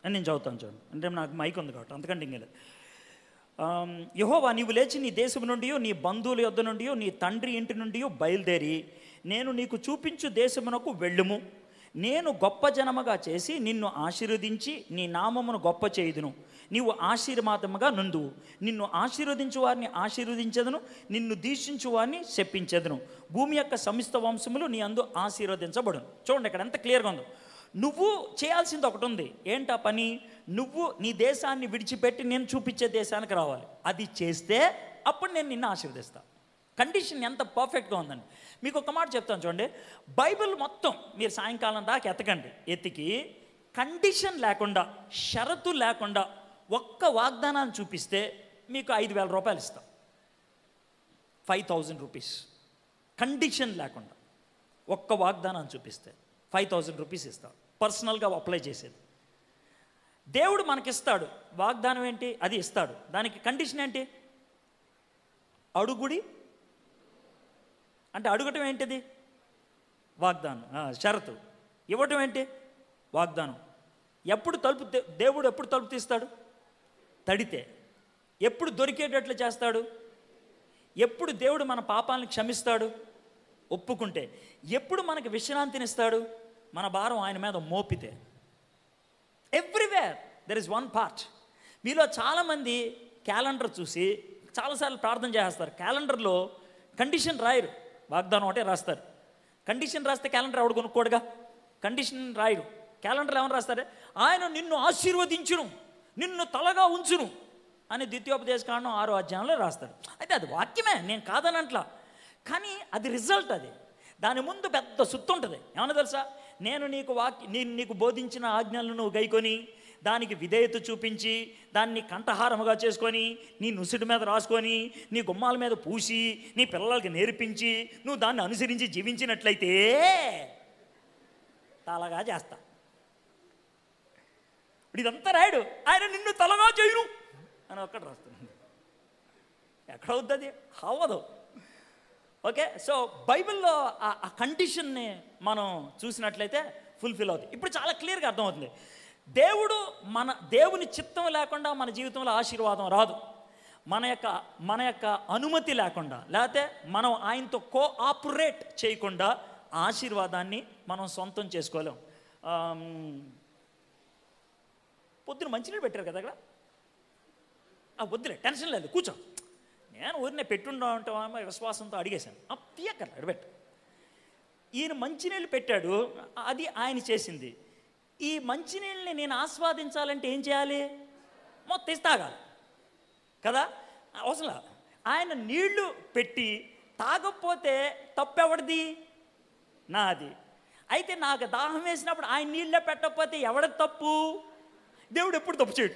నేను చదువుతాను చూడండి, అంటే నాకు మైక్ ఉంది కాబట్టి అంతకంటే ఇంకేలేదు. యెహోవా, నీవు లేచి నీ దేశం నుండి, నీ బంధువుల యొద్ద నుండి, నీ తండ్రి ఇంటి నుండి బయలుదేరి నేను నీకు చూపించు దేశమునకు వెళ్ళుము. నేను గొప్ప జనముగా చేసి నిన్ను ఆశీర్వదించి నీ నామమును గొప్ప చేయుదును, నీవు ఆశీర్వాదముగా నుందువు. నిన్ను ఆశీర్వదించు వారిని ఆశీర్వదించదును, నిన్ను దీక్షించు వారిని శపించదును. భూమి యొక్క సమస్త వంశములు నీ అందు ఆశీర్వదించబడును. చూడండి ఇక్కడ ఎంత క్లియర్గా ఉందో. నువ్వు చేయాల్సింది ఒకటి ఉంది. ఏంటా పని? నువ్వు నీ దేశాన్ని విడిచిపెట్టి నేను చూపించే దేశానికి రావాలి. అది చేస్తే అప్పుడు నేను నిన్ను ఆశీర్వదిస్తాను. కండిషన్ ఎంత పర్ఫెక్ట్గా ఉందండి. మీకు ఒక మాట చెప్తాను చూడండి. బైబిల్ మొత్తం మీరు సాయంకాలం దాకా ఎతకండి. ఎతికి కండిషన్ లేకుండా, షరతు లేకుండా ఒక్క వాగ్దానాన్ని చూపిస్తే మీకు 5,000 రూపాయలు ఇస్తాం. 5,000 రూపీస్ కండిషన్ లేకుండా ఒక్క వాగ్దానాన్ని చూపిస్తే 5,000 రూపీస్ ఇస్తాం. పర్సనల్గా అప్లై చేసేది. దేవుడు మనకిస్తాడు. వాగ్దానం ఏంటి? అది ఇస్తాడు. దానికి కండిషన్ ఏంటి? అడుగుడి అంటే అడగటం ఏంటిది? వాగ్దానం. షరతు. ఇవ్వటం ఏంటి? వాగ్దానం. ఎప్పుడు తలుపు దేవుడు ఎప్పుడు తలుపు తీస్తాడు? తడితే. ఎప్పుడు దొరికేటట్లు చేస్తాడు? ఎప్పుడు దేవుడు మన పాపాలను క్షమిస్తాడు? ఒప్పుకుంటే. ఎప్పుడు మనకి విశ్రాంతినిస్తాడు? మన భారం ఆయన మీద మోపితే. Everywhere there is one part. మీలో చాలామంది క్యాలెండర్ చూసి చాలాసార్లు ప్రార్థన చేస్తారు. క్యాలెండర్లో కండిషన్ రాయరు, వాగ్దానం ఒకటే రాస్తారు. కండిషన్ రాస్తే క్యాలెండర్ ఎవడు కొనుక్కోడుగా. కండిషన్ రాయరు. క్యాలెండర్ ఏమని రాస్తారే? ఆయన నిన్ను ఆశీర్వదించును, నిన్ను తలగా ఉంచును అని ద్వితీయోపదేశకాండం 6వ అధ్యాయంలో రాస్తాడు. అయితే అది వాక్యమే, నేను కాదనట్లా. కానీ అది రిజల్ట్. అది దాని ముందు పెద్ద సుత్తు ఉంటుంది. ఏమన్నా తెలుసా? నేను నీకు బోధించిన ఆజ్ఞలను నువ్వు గైకొని దానికి విధేయత చూపించి దాన్ని కంఠహారముగా చేసుకొని నీ నుసుడి మీద రాసుకొని నీ గుమ్మాల మీద పూసి నీ పిల్లలకి నేర్పించి నువ్వు దాన్ని అనుసరించి జీవించినట్లయితే తలగా చేస్తా. ఇప్పుడు ఇదంతా రాయడు. ఆయన నిన్ను తలగా చేయను అని ఒక్కటి రాస్తున్నాడు. ఎక్కడ అవుతుంది? అవ్వదు. ఓకే. సో బైబిల్లో ఆ కండిషన్ని మనం చూసినట్లయితే ఫుల్ఫిల్ అవుతుంది. ఇప్పుడు చాలా క్లియర్గా అర్థమవుతుంది. దేవుని చిత్తం లేకుండా మన జీవితంలో ఆశీర్వాదం రాదు. మన యొక్క అనుమతి లేకుండా, లేకపోతే మనం ఆయనతో కోఆపరేట్ చేయకుండా ఆశీర్వాదాన్ని మనం సొంతం చేసుకోలేం. పొద్దున మంచినీళ్ళు పెట్టారు కదా అక్కడ. వద్దులే, టెన్షన్ లేదు, కూర్చో. నేను ఊరినే పెట్టుంటామో విశ్వాసంతో అడిగేశాను. తీయక్కర్లే, అడబెట్టు. ఈయన మంచినీళ్ళు పెట్టాడు, అది ఆయన చేసింది. ఈ మంచినీళ్ళని నేను ఆస్వాదించాలంటే ఏం చేయాలి? మొత్తం తాగాలి కదా. అవసరం. ఆయన నీళ్లు పెట్టి తాగకపోతే తప్పెవడిది? నాది. అయితే నాకు దాహం వేసినప్పుడు ఆయన నీళ్ళే పెట్టకపోతే ఎవడి తప్పు? దేవుడు ఎప్పుడు తప్పు చేయడు.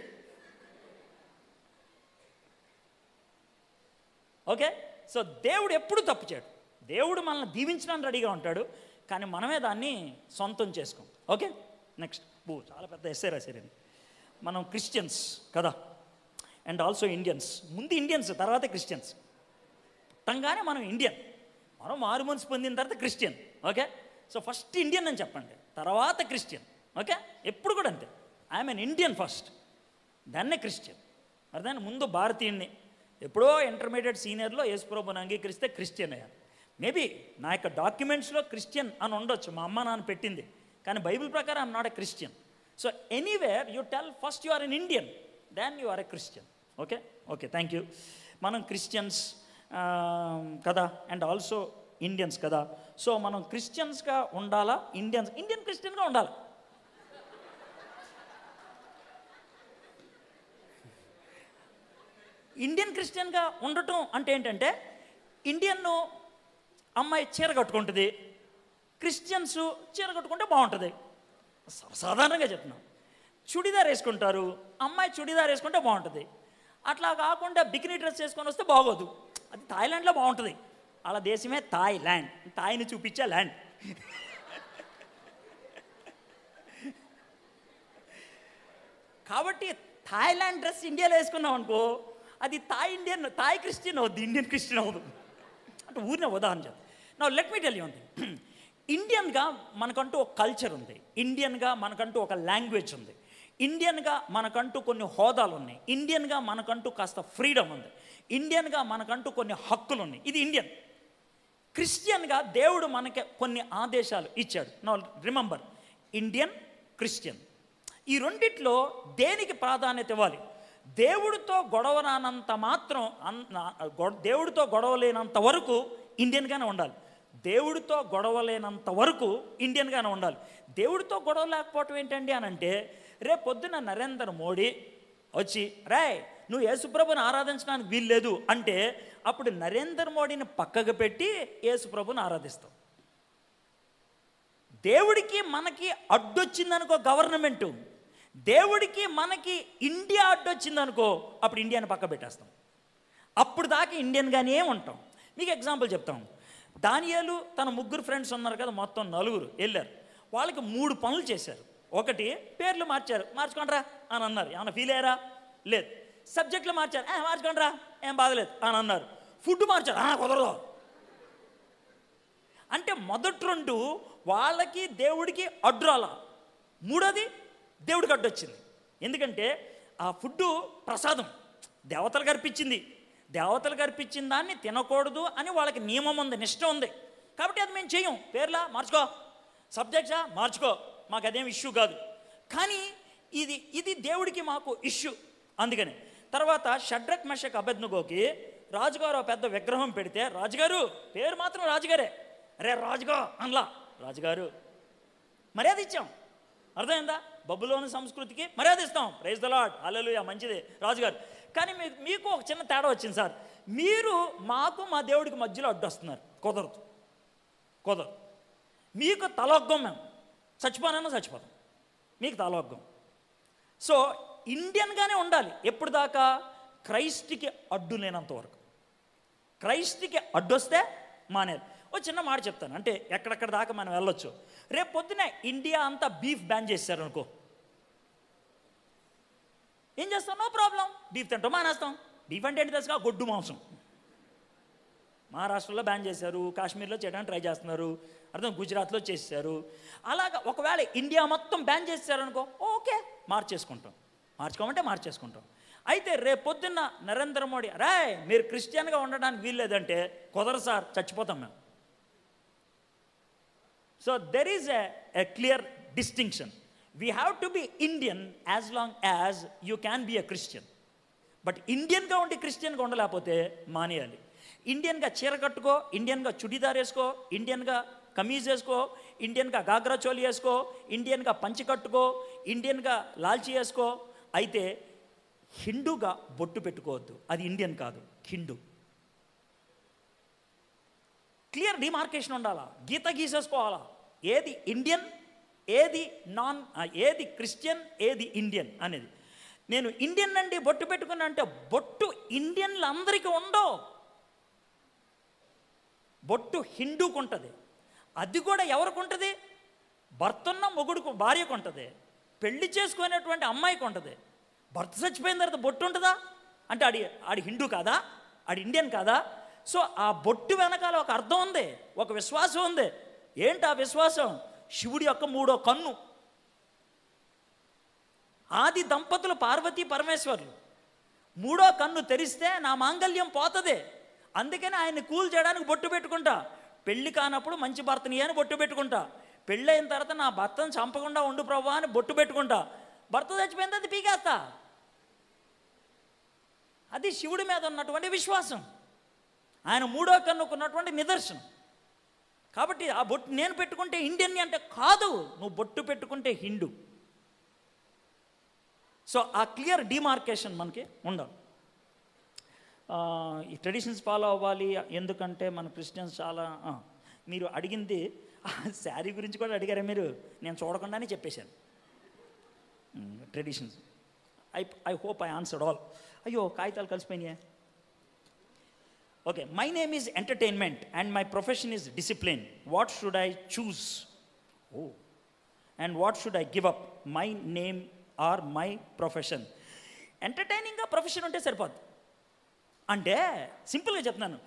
ఓకే. సో దేవుడు ఎప్పుడు తప్పు చేయడు. దేవుడు మనల్ని దీవించడానికి రెడీగా ఉంటాడు, కానీ మనమే దాన్ని సొంతం చేసుకోం. ఓకే. నెక్స్ట్ చాలా పెద్ద ఎస్సే రాశారండి. మనం క్రిస్టియన్స్ కదా, అండ్ ఆల్సో ఇండియన్స్. ముందు ఇండియన్స్, తర్వాత క్రిస్టియన్స్. పుట్టంగానే మనం ఇండియన్, మనం మారు మనసు పొందిన తర్వాత Christian. Okay. So first Indian అని చెప్పండి, తర్వాత క్రిస్టియన్. ఓకే. ఎప్పుడు కూడా అంతే. ఐఎమ్ ఎన్ ఇండియన్ ఫస్ట్, దాన్నే క్రిస్టియన్. అర్థమైనా? ముందు భారతీయుడిని. ఎప్పుడో ఇంటర్మీడియట్ సీనియర్లో యేసుప్రభుని అంగీకరిస్తే క్రిస్టియన్ అయ్యాను. మేబీ నా యొక్క డాక్యుమెంట్స్లో క్రిస్టియన్ అని ఉండొచ్చు, మా అమ్మ నాన్న పెట్టింది, కానీ బైబిల్ ప్రకారం I'm not a Christian. So anywhere you tell first you are an Indian, then you are a Christian. Okay. Okay, thank you. మనం క్రిస్టియన్స్ కదా, అండ్ ఆల్సో ఇండియన్స్ కదా. సో మనం క్రిస్టియన్స్గా ఉండాలా? ఇండియన్ క్రిస్టియన్గా ఉండాలి. ఇండియన్ క్రిస్టియన్గా ఉండటం అంటే ఏంటంటే, ఇండియన్ అమ్మాయి చీర కట్టుకుంటుంది, క్రిస్టియన్స్ చీర కట్టుకుంటే బాగుంటుంది. సాధారణంగా చెప్తున్నాం. చుడిదార్ వేసుకుంటారు, అమ్మాయి చుడిదార్ వేసుకుంటే బాగుంటుంది. అట్లా కాకుండా బికినీ డ్రెస్ వేసుకొని వస్తే బాగోదు. అది థాయిలాండ్లో బాగుంటుంది. వాళ్ళ దేశమే థాయిలాండ్, థాయిని చూపించే ల్యాండ్. కాబట్టి థాయిలాండ్ డ్రెస్ ఇండియాలో వేసుకున్నాం అనుకో, అది థాయ్ క్రిస్టియన్ అవుద్ది, ఇండియన్ క్రిస్టియన్ అవ్వదు. అంటే ఊరినే ఉదాహరణ చెప్తాను. నా let me tell you one thing. ఇండియన్గా మనకంటూ ఒక కల్చర్ ఉంది, ఇండియన్గా మనకంటూ ఒక లాంగ్వేజ్ ఉంది, ఇండియన్గా మనకంటూ కొన్ని హోదాలు ఉన్నాయి, ఇండియన్గా మనకంటూ కాస్త ఫ్రీడమ్ ఉంది, ఇండియన్గా మనకంటూ కొన్ని హక్కులు ఉన్నాయి. ఇది ఇండియన్. క్రిస్టియన్గా దేవుడు మనకి కొన్ని ఆదేశాలు ఇచ్చాడు. నా రిమెంబర్, ఇండియన్, క్రిస్టియన్. ఈ రెండిట్లో దేనికి ప్రాధాన్యత ఇవ్వాలి? దేవుడితో గొడవ రానంత మాత్రం, దేవుడితో గొడవ లేనంత వరకు ఇండియన్గానే ఉండాలి. దేవుడితో గొడవ లేనంత వరకు ఇండియన్గానే ఉండాలి. దేవుడితో గొడవ లేకపోవటం ఏంటండి అని అంటే, రేపు పొద్దున నరేంద్ర మోడీ వచ్చి రాయ్ నువ్వు యేసుప్రభుని ఆరాధించడానికి వీల్లేదు అంటే, అప్పుడు నరేంద్ర మోడీని పక్కకు పెట్టి యేసుప్రభుని ఆరాధిస్తాం. దేవుడికి మనకి అడ్డొచ్చిందనుకో గవర్నమెంటు, దేవుడికి మనకి ఇండియా అడ్డొచ్చిందనుకో, అప్పుడు ఇండియాని పక్క పెట్టేస్తాం. అప్పుడు దాకా ఇండియన్గానే ఉంటాం. మీకు ఎగ్జాంపుల్ చెప్తాం. దానియేలు తన 3 ఫ్రెండ్స్ ఉన్నారు కదా, మొత్తం 4 వెళ్ళారు. వాళ్ళకి 3 పనులు చేశారు. ఒకటి, పేర్లు మార్చారు, మార్చుకోండిరా అని అన్నారు. ఏమన్నా ఫీల్ అయ్యారా? లేదు. సబ్జెక్టులు మార్చారు, మార్చుకోండిరా ఏం బాధలేదు అని అన్నారు. ఫుడ్ మార్చారు, కుదరదు అంటే మొదటి 2 వాళ్ళకి దేవుడికి అడ్డురాల, 3వది దేవుడికి అడ్డొచ్చింది. ఎందుకంటే ఆ ఫుడ్డు ప్రసాదం, దేవతలకు అర్పించింది, దేవతలకు అర్పించిన దాన్ని తినకూడదు అని వాళ్ళకి నియమం ఉంది, నిష్ట ఉంది. కాబట్టి అది మేము చెయ్యం. పేర్లా మార్చుకో, సబ్జెక్ట్సా మార్చుకో, మాకు అదేం ఇష్యూ కాదు. కానీ ఇది దేవుడికి మాకు ఇష్యూ. అందుకని తర్వాత షడ్రక్ మెషక్ అబేద్నెగోకి రాజుగారు పెద్ద విగ్రహం పెడితే, రాజుగారు పేరు మాత్రం రాజుగారే, అరే రాజుగా అనలా, రాజుగారు మర్యాద ఇచ్చాం. అర్థమైందా? బబులోని సంస్కృతికి మర్యాద ఇస్తాం. ప్రైజ్ ద లార్డ్, హల్లెలూయా, మంచిది రాజుగారు. కానీ మీకు ఒక చిన్న తేడా వచ్చింది సార్, మీరు మాకు మా దేవుడికి మధ్యలో అడ్డొస్తున్నారు. కుదరదు. మీకు తలొగ్గం, మేము చచ్చిపోతాం, మీకు తలొగ్గం. సో ఇండియన్గానే ఉండాలి. ఎప్పుడు దాకా? క్రైస్ట్కి అడ్డు లేనంత వరకు. క్రైస్ట్కి అడ్డొస్తే మానేది. ఓ చిన్న మాట చెప్తాను, అంటే ఎక్కడెక్కడ దాకా మనం వెళ్ళొచ్చు. రేపు పొద్దునే ఇండియా అంతా బీఫ్ బ్యాన్ చేశారు అనుకో, ఏం చేస్తాం? నో ప్రాబ్లం, బీఫ్ తింటాం, మానేస్తాం. బీఫ్ అంటే ఏంటి తెలుసుగా? గొడ్డు మాంసం. మహారాష్ట్రలో బ్యాన్ చేశారు, కాశ్మీర్లో చేయడానికి ట్రై చేస్తున్నారు, అర్థం, గుజరాత్లో చేశారు. అలాగా ఒకవేళ ఇండియా మొత్తం బ్యాన్ చేశారనుకో, ఓకే మార్చుకోమంటే మార్చేసుకుంటాం. అయితే రేపు పొద్దున్న నరేంద్ర మోడీ రాయ్ మీరు క్రిస్టియన్గా ఉండడానికి వీల్లేదంటే, కుదరదు సార్, చచ్చిపోతాం మేము. So there is a clear distinction. We have to be Indian as long as you can be a Christian. But ఇండియన్గా ఉండి క్రిస్టియన్గా ఉండలేకపోతే మానేయాలి. ఇండియన్గా చీర కట్టుకో, ఇండియన్గా చుడిదార్ వేసుకో, ఇండియన్గా కమీజ్ వేసుకో, ఇండియన్గా గాగ్రా చోలి వేసుకో, ఇండియన్గా పంచి కట్టుకో, ఇండియన్గా లాల్చీ వేసుకో. అయితే హిందూగా బొట్టు పెట్టుకోవద్దు, అది ఇండియన్ కాదు, హిందూ. క్లియర్ డిమార్కేషన్ ఉండాలా, గీత గీసేసుకోవాలా, ఏది ఇండియన్, ఏది క్రిస్టియన్, ఏది ఇండియన్ అనేది. నేను ఇండియన్ అండి బొట్టు పెట్టుకున్నా అంటే, బొట్టు ఇండియన్లు అందరికీ ఉండవు, బొట్టు హిందూకు ఉంటుంది. అది కూడా ఎవరికి ఉంటుంది? భర్తన్న మొగుడుకు, భార్యకు ఉంటుంది, పెళ్లి చేసుకునేటువంటి అమ్మాయికి ఉంటుంది. భర్త చచ్చిపోయిన తర్వాత బొట్టు ఉంటుందా అంటే ఆడి హిందూ కాదా, ఆడి ఇండియన్ కాదా? సో ఆ బొట్టు వెనకాల ఒక అర్థం ఉంది, ఒక విశ్వాసం ఉంది. ఏంటి ఆ విశ్వాసం? శివుడి యొక్క 3వ కన్ను. ఆది దంపతులు పార్వతీ పరమేశ్వరులు, 3వ కన్ను తెరిస్తే నా మాంగళ్యం పోతుంది. అందుకని ఆయన్ని కూల్ చేయడానికి బొట్టు పెట్టుకుంటా. పెళ్ళి కానప్పుడు మంచి భర్తని అని బొట్టు పెట్టుకుంటా. పెళ్ళైన తర్వాత నా భర్తను చంపకుండా ఉండు ప్రభా అని బొట్టు పెట్టుకుంటా. భర్త చచ్చిపోయింది, అది పీకేస్తా. అది శివుడి మీద ఉన్నటువంటి విశ్వాసం, ఆయన 3వ కన్నుకు ఉన్నటువంటి నిదర్శనం. కాబట్టి ఆ బొట్టు నేను పెట్టుకుంటే ఇండియన్ అంటే కాదు, నువ్వు బొట్టు పెట్టుకుంటే హిందూ. సో ఆ క్లియర్ డిమార్కేషన్ మనకి ఉండాలి. ఈ ట్రెడిషన్స్ ఫాలో అవ్వాలి. ఎందుకంటే మన క్రిస్టియన్స్ చాలా, మీరు అడిగింది శారీ గురించి కూడా అడిగారా మీరు, నేను చూడకుండానే చెప్పేశాను. Traditions, I hope I answered all. అయ్యో కాగితాలు కలిసిపోయినాయా? Okay, my name is entertainment and my profession is discipline. What should I choose? And what should I give up? My name or my profession. ఎంటర్టైనింగ్గా profession ఉంటే సరిపోద్ది. అంటే సింపుల్గా చెప్తున్నాను,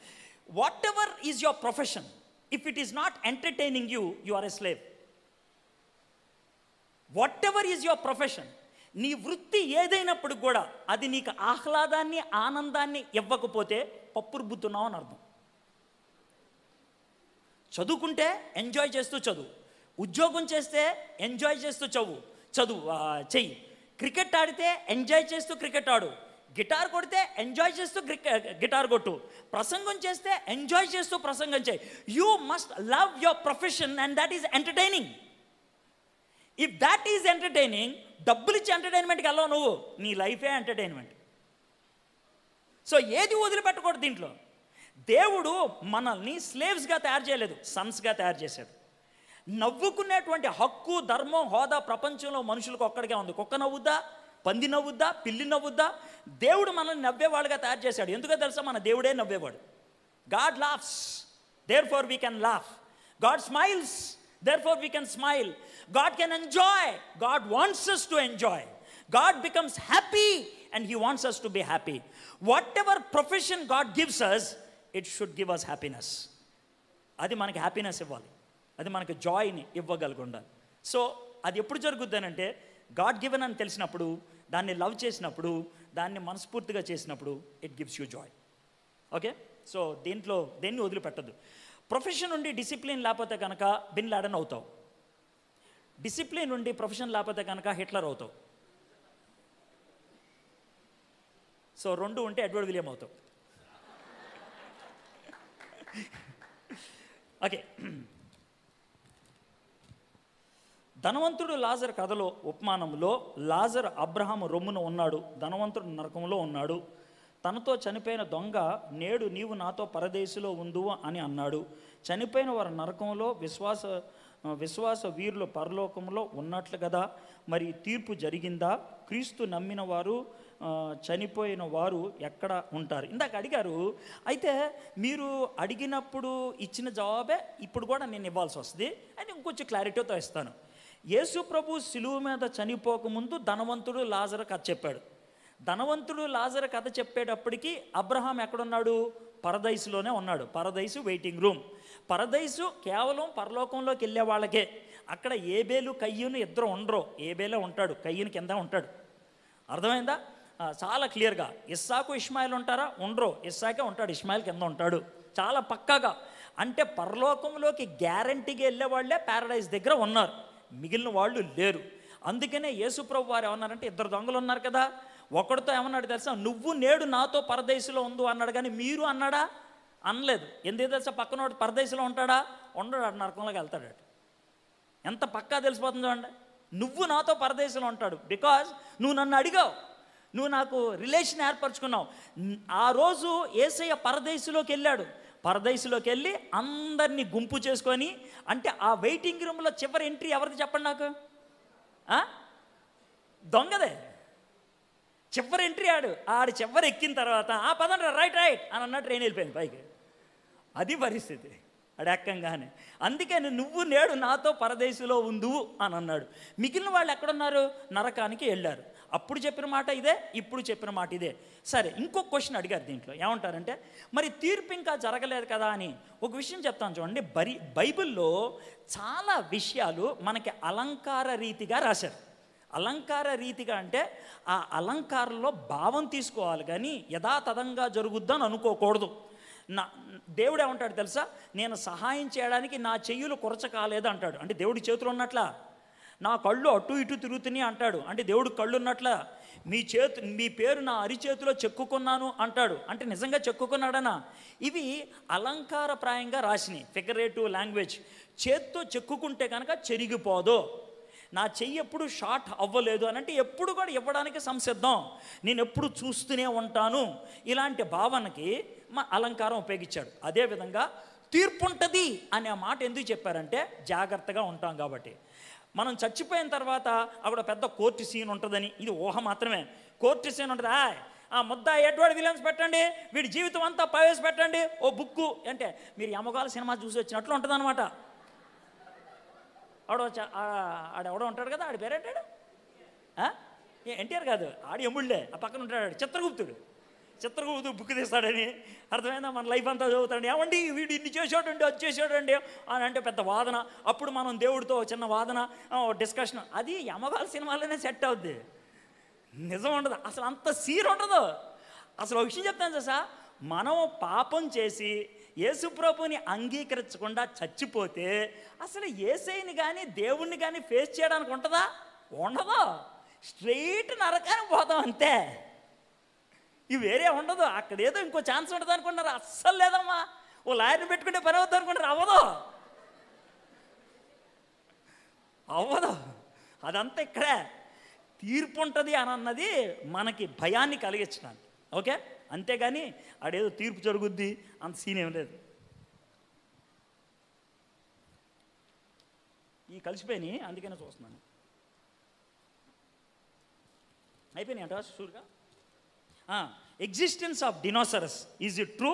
whatever is your profession, if it is not entertaining you, you are a slave. Whatever is your profession, నీ వృత్తి ఏదైనప్పుడు కూడా అది నీకు ఆహ్లాదాన్ని, ఆనందాన్ని ఇవ్వకపోతే పప్పు రుబ్బుతున్నావు అని అర్థం. చదువుకుంటే ఎంజాయ్ చేస్తూ చదువు, ఉద్యోగం చేస్తే ఎంజాయ్ చేస్తూ చెయ్యి. క్రికెట్ ఆడితే ఎంజాయ్ చేస్తూ క్రికెట్ ఆడు. గిటార్ కొడితే ఎంజాయ్ చేస్తూ గిటార్ కొట్టు. ప్రసంగం చేస్తే ఎంజాయ్ చేస్తూ ప్రసంగం చేయి. You must love your profession and that is entertaining. If that is entertaining, డబ్బులు ఇచ్చి ఎంటర్టైన్మెంట్కి వెళ్ళవు నువ్వు, నీ లైఫే ఎంటర్టైన్మెంట్. సో ఏది వదిలిపెట్టకూడదు దీంట్లో. దేవుడు మనల్ని స్లేవ్స్గా తయారు చేయలేదు, సన్స్గా తయారు చేశాడు. నవ్వుకునేటువంటి హక్కు, ధర్మం, హోదా ప్రపంచంలో మనుషులకు ఒక్కడికే ఉంది. కుక్క నవ్వుద్దా, పంది నవ్వుద్దా, పిల్లి నవ్వుద్దా? దేవుడు మనల్ని నవ్వేవాడుగా తయారు చేశాడు. ఎందుకో తెలుసా? మన దేవుడే నవ్వేవాడు. God laughs, therefore we can laugh. God smiles, therefore we can smile. God can enjoy, God wants us to enjoy. God becomes happy and he wants us to be happy. Whatever profession God gives us, it should give us happiness. అది మనకి happiness ఇవ్వాలి, అది మనకి జాయ్ని ఇవ్వగలుగుండాలి. So అది ఎప్పుడు జరుగుద్ది అంటే God given అని తెలిసినప్పుడు, దాన్ని లవ్ చేసినప్పుడు, దాన్ని మనస్ఫూర్తిగా చేసినప్పుడు it gives you Joy. Okay, so దీంట్లో దేన్ని వదిలిపెట్టద్దు. ప్రొఫెషన్ నుండి డిసిప్లిన్ లేకపోతే కనుక బిన్ లాడెన్ అవుతావు. డిసిప్లిన్ నుండి ప్రొఫెషన్ లేకపోతే కనుక హిట్లర్ అవుతావు. సో రెండు ఉంటే ఎడ్వర్డ్ విలియం అవుతావు. ఓకే, ధనవంతుడు లాజర్ కథలో ఉపమానంలో లాజర్ అబ్రహాము రొమ్మున ఉన్నాడు, ధనవంతుడు నరకంలో ఉన్నాడు. తనతో చనిపోయిన దొంగ, నేడు నీవు నాతో పరదేశంలో ఉందువు అని అన్నాడు. చనిపోయిన వారు నరకంలో, విశ్వాస వీరులు పరలోకంలో ఉన్నట్లు కదా. మరి తీర్పు జరిగిందా? క్రీస్తు నమ్మిన వారు, చనిపోయిన వారు ఎక్కడ ఉంటారు? ఇందాక అడిగారు. అయితే మీరు అడిగినప్పుడు ఇచ్చిన జవాబే ఇప్పుడు కూడా నేను ఇవ్వాల్సి వస్తుంది. అయితే ఇంకొంచెం క్లారిటీతో ఇస్తాను. యేసు ప్రభు సిలువ మీద చనిపోకముందు ధనవంతుడు లాజరు కథ చెప్పాడు. ధనవంతుడు లాజరు కథ చెప్పేటప్పటికి అబ్రహాం ఎక్కడున్నాడు? పరదైసులోనే ఉన్నాడు. పరదైసు వెయిటింగ్ రూమ్. పరదైసు కేవలం పరలోకంలోకి వెళ్ళే వాళ్ళకే. అక్కడ ఏబేలు కయ్యూను ఇద్దరు ఉండరు. ఏబేలే ఉంటాడు, కయ్యూని కింద ఉంటాడు. అర్థమైందా? చాలా క్లియర్గా. ఇస్సాకు ఇష్మాయిల్ ఉంటారా? ఉండరు. ఇస్సాకే ఉంటాడు, ఇష్మాయిల్ కింద ఉంటాడు. చాలా పక్కాగా. అంటే పరలోకంలోకి గ్యారంటీగా వెళ్ళే వాళ్ళే ప్యారడైజ్ దగ్గర ఉన్నారు, మిగిలిన వాళ్ళు లేరు. అందుకనే యేసుప్రభు వారు ఏమన్నారంటే, ఇద్దరు దొంగలు ఉన్నారు కదా, ఒకడితో ఏమన్నాడు తెలుసా? నువ్వు నేడు నాతో పరదేశంలో ఉండు అన్నాడు. కానీ మీరు అన్నాడా? అనలేదు. ఎందుకు తెలుసా? పక్కనోడు పరదేశంలో ఉంటాడా? ఉండడు, నరకంలోకి వెళ్తాడు. ఎంత పక్కా తెలిసిపోతుందో అండి. నువ్వు నాతో పరదేశంలో ఉంటాడు. బికాజ్ నువ్వు నన్ను అడిగావు, నువ్వు నాకు రిలేషన్ ఏర్పరచుకున్నావు. ఆ రోజు యేసయ్య పరదేశంలోకి వెళ్ళాడు. పరదేశంలోకి వెళ్ళి అందరినీ గుంపు చేసుకొని, అంటే ఆ వెయిటింగ్ రూమ్లో చివరి ఎంట్రీ ఎవరిది చెప్పండి నాకు? దొంగదే. చివరి ఎంట్రీ ఆడు చివరి ఎక్కిన తర్వాత పదండి రైట్ అని అన్న ట్రైన్ వెళ్ళిపోయింది పైకి. అది పరిస్థితి ఆడు ఎక్కంగానే. అందుకని నువ్వు నేడు నాతో పరదేశంలో ఉందువు అని అన్నాడు. మిగిలిన వాళ్ళు ఎక్కడున్నారు? నరకానికి వెళ్ళారు. అప్పుడు చెప్పిన మాట ఇదే, ఇప్పుడు చెప్పిన మాట ఇదే. సరే, ఇంకొక క్వశ్చన్ అడిగారు దీంట్లో. ఏమంటారంటే, మరి తీర్పు ఇంకా జరగలేదు కదా అని. ఒక విషయం చెప్తాను చూడండి. బైబిల్లో చాలా విషయాలు మనకి అలంకార రీతిగా రాశారు. అలంకార రీతిగా అంటే ఆ అలంకారంలో భావం తీసుకోవాలి, కానీ యథాతథంగా జరుగుద్దని అనుకోకూడదు. దేవుడు ఏమంటాడు తెలుసా? నేను సహాయం చేయడానికి నా చెయ్యులు కొరచ కాలేదు అంటాడు. అంటే దేవుడి చేతులు ఉన్నట్లా. నా కళ్ళు అటు ఇటు తిరుగుతున్నాయి అంటాడు. అంటే దేవుడు కళ్ళు ఉన్నట్లా. మీ పేరు నా అరిచేతిలో చెక్కుకున్నాను అంటాడు. అంటే నిజంగా చెక్కుకున్నాడనా? ఇవి అలంకారప్రాయంగా రాసినాయి, ఫిగరేటివ్ లాంగ్వేజ్. చేత్తో చెక్కుకుంటే కనుక చెరిగిపోదు. నా చెయ్యి ఎప్పుడు షార్ట్ అవ్వలేదు అని అంటే ఎప్పుడు కూడా ఇవ్వడానికి సంసిద్ధం, నేను ఎప్పుడు చూస్తూనే ఉంటాను. ఇలాంటి భావనకి మా అలంకారం ఉపయోగించాడు. అదేవిధంగా తీర్పు ఉంటుంది అనే మాట ఎందుకు చెప్పారంటే, జాగ్రత్తగా ఉంటాం కాబట్టి. మనం చచ్చిపోయిన తర్వాత అక్కడ పెద్ద కోర్టు సీన్ ఉంటుందని, ఇది ఊహ మాత్రమే. కోర్టు సీన్ ఉంటుంది. ఆ ముద్ద ఎడ్వర్డ్ విలియమ్స్ పెట్టండి, వీడి జీవితం అంతా ప్రవేశపెట్టండి, ఓ బుక్కు అంటే మీరు యమగాల సినిమా చూసి వచ్చినట్లు ఉంటుంది అనమాట. ఆడెవడో ఉంటాడు కదా, ఆడి పేరేంటాడు? ఎన్టీఆర్ కాదు, ఆడి ఎముళ్ళే. ఆ పక్కన ఉంటాడు చిత్రగుప్తుడు. చిత్రగుప్తుడు బుక్ తీస్తాడని అర్థమైందా? మన లైఫ్ అంతా చదువుతాడు. ఏమండి వీడు ఇన్ని చేసాడండి, అది చేసాడండి అని అంటే పెద్ద వాదన. అప్పుడు మనం దేవుడితో చిన్న వాదన, డిస్కషన్. అది యమగాల సినిమాలోనే సెట్ అవుద్ది. నిజం ఉండదు అసలు, అంత సీన్ ఉండదు అసలు. ఒక విషయం చెప్తాను సార్, మనం పాపం చేసి యేసుప్రభుని అంగీకరించకుండా చచ్చిపోతే అసలు యేసయ్యని కానీ దేవుణ్ణి కానీ ఫేస్ చేయడానికి ఉంటుందా? ఉండదు. స్ట్రెయిట్ నరకానికి పోతాం అంతే. ఇవి వేరే ఉండదు. అక్కడ ఏదో ఇంకో ఛాన్స్ ఉంటుంది అనుకుంటున్నారు. అస్సలు లేదమ్మా. ఓ లాయర్ని పెట్టుకుంటే పని అవుతుంది అనుకుంటారు. అవ్వదు. అదంతా ఇక్కడే తీర్పు ఉంటుంది అని అన్నది మనకి భయాన్ని కలిగించడానికి. ఓకే, అంతేగాని ఆడేదో తీర్పు జరుగుద్ది అంత సీన్ ఏం లేదు. ఈ కలిసిపోయినాయి, అందుకనే చూస్తున్నాను. అయిపోయినాయి అంట షూర్గా. Existence of dinosaurs is it true?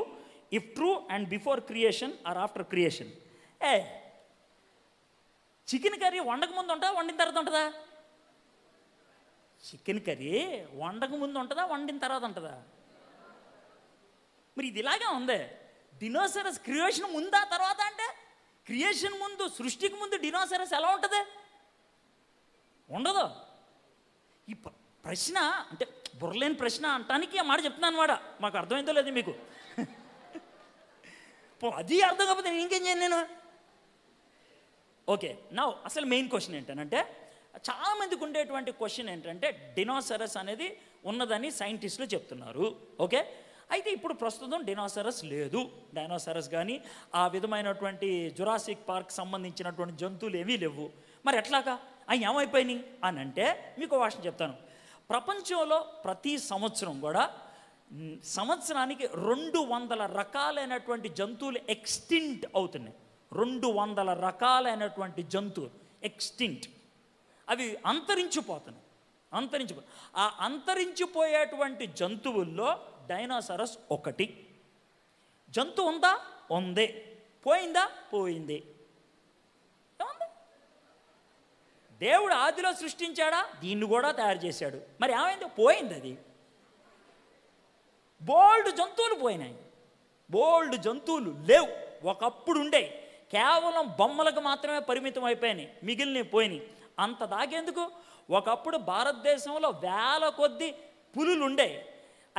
If true and before creation or after creation? Chicken curry వండక ముందు ఉంటుందా, వండిన తర్వాత ఉంటుందా? చికెన్ కర్రీ వండక ముందు ఉంటుందా, వండిన తర్వాత ఉంటుందా? మరి ఇది ఇలాగే ఉంది. డినోసరస్ క్రియేషన్ ముందా తర్వాత అంటే? క్రియేషన్ ముందు, సృష్టికి ముందు డినోసరస్ ఎలా ఉంటుంది? ఉండదు. ఈ ప్రశ్న అంటే బుర్రలేని ప్రశ్న అంటానికి ఆ మాట చెప్తున్నాను అనమాట. మాకు అర్థమైందో లేదు మీకు. అది అర్థం కాకపోతే నేను ఇంకేం చేయను నేను. ఓకే, నా అసలు మెయిన్ క్వశ్చన్ ఏంటంటే, చాలామందికి ఉండేటువంటి క్వశ్చన్ ఏంటంటే డినోసరస్ అనేది ఉన్నదని సైంటిస్టులు చెప్తున్నారు. ఓకే, అయితే ఇప్పుడు ప్రస్తుతం డినోసరస్ లేదు. డైనోసరస్ కానీ ఆ విధమైనటువంటి జురాసిక్ పార్క్ సంబంధించినటువంటి జంతువులు ఏమీ లేవు. మరి ఎట్లాగా అవి ఏమైపోయినాయి అని అంటే మీకు వాషం చెప్తాను. ప్రపంచంలో ప్రతి సంవత్సరం కూడా సంవత్సరానికి 200 రకాలైనటువంటి జంతువులు ఎక్స్టింక్ట్ అవుతున్నాయి. 200 రకాలైనటువంటి జంతువులు ఎక్స్టింక్ట్, అవి అంతరించిపోతున్నాయి. ఆ అంతరించిపోయేటువంటి జంతువుల్లో డైనోసరస్ ఒకటి. జంతువు ఉందా? ఉంది. పోయిందా? పోయింది. ఏముంది? దేవుడు ఆదిలో సృష్టించాడా? దీన్ని కూడా తయారు చేశాడు. మరి ఏమైంది? పోయింది. అది బోల్డ్ జంతువులు పోయినాయి. బోల్డ్ జంతువులు లేవు. ఒకప్పుడు ఉండే కేవలం బొమ్మలకు మాత్రమే పరిమితం అయిపోయినాయి, మిగిలినవి పోయినాయి. అంత దాకేందుకు? ఒకప్పుడు భారతదేశంలో వేల కొద్ది పులులు ఉండే.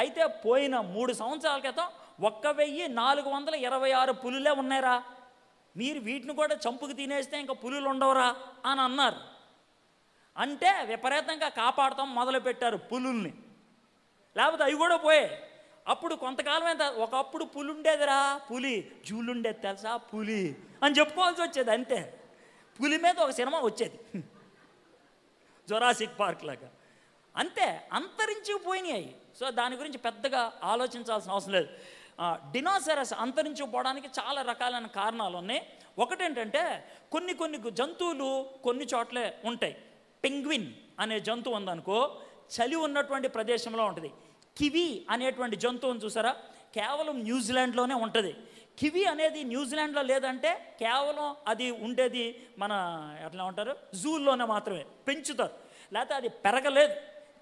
అయితే పోయిన 3 సంవత్సరాల క్రితం 1426 పులులే ఉన్నాయిరా. మీరు వీటిని కూడా చంపుకు తినేస్తే ఇంకా పులులు ఉండవురా అని అన్నారు. అంటే విపరీతంగా కాపాడతాం మొదలుపెట్టారు పులుల్ని. లేకపోతే అవి కూడా పోయాయి. అప్పుడు కొంతకాలం అయితే ఒకప్పుడు పులి ఉండేదిరా, పులి జూలుండేది తెలుసా, పులి అని చెప్పుకోవాల్సి వచ్చేది. అంతే, పులి మీద ఒక సినిమా వచ్చేది, జురాసిక్ పార్క్ లాగా. అంతే, అంతరించిపోయినాయి. సో దాని గురించి పెద్దగా ఆలోచించాల్సిన అవసరం లేదు. డినోసరస్ అంతరించిపోవడానికి చాలా రకాలైన కారణాలు ఉన్నాయి. ఒకటేంటంటే కొన్ని జంతువులు కొన్ని చోట్లే ఉంటాయి. పెంగ్విన్ అనే జంతువు ఉందనుకో, చలి ఉన్నటువంటి ప్రదేశంలో ఉంటుంది. కివి అనేటువంటి జంతువుని చూసారా, కేవలం న్యూజిలాండ్లోనే ఉంటుంది. కివి అనేది న్యూజిలాండ్లో లేదంటే కేవలం అది ఉండేది మన ఎట్లా ఉంటారు జూల్లోనే మాత్రమే పెంచుతారు, లేకపోతే అది పెరగలేదు.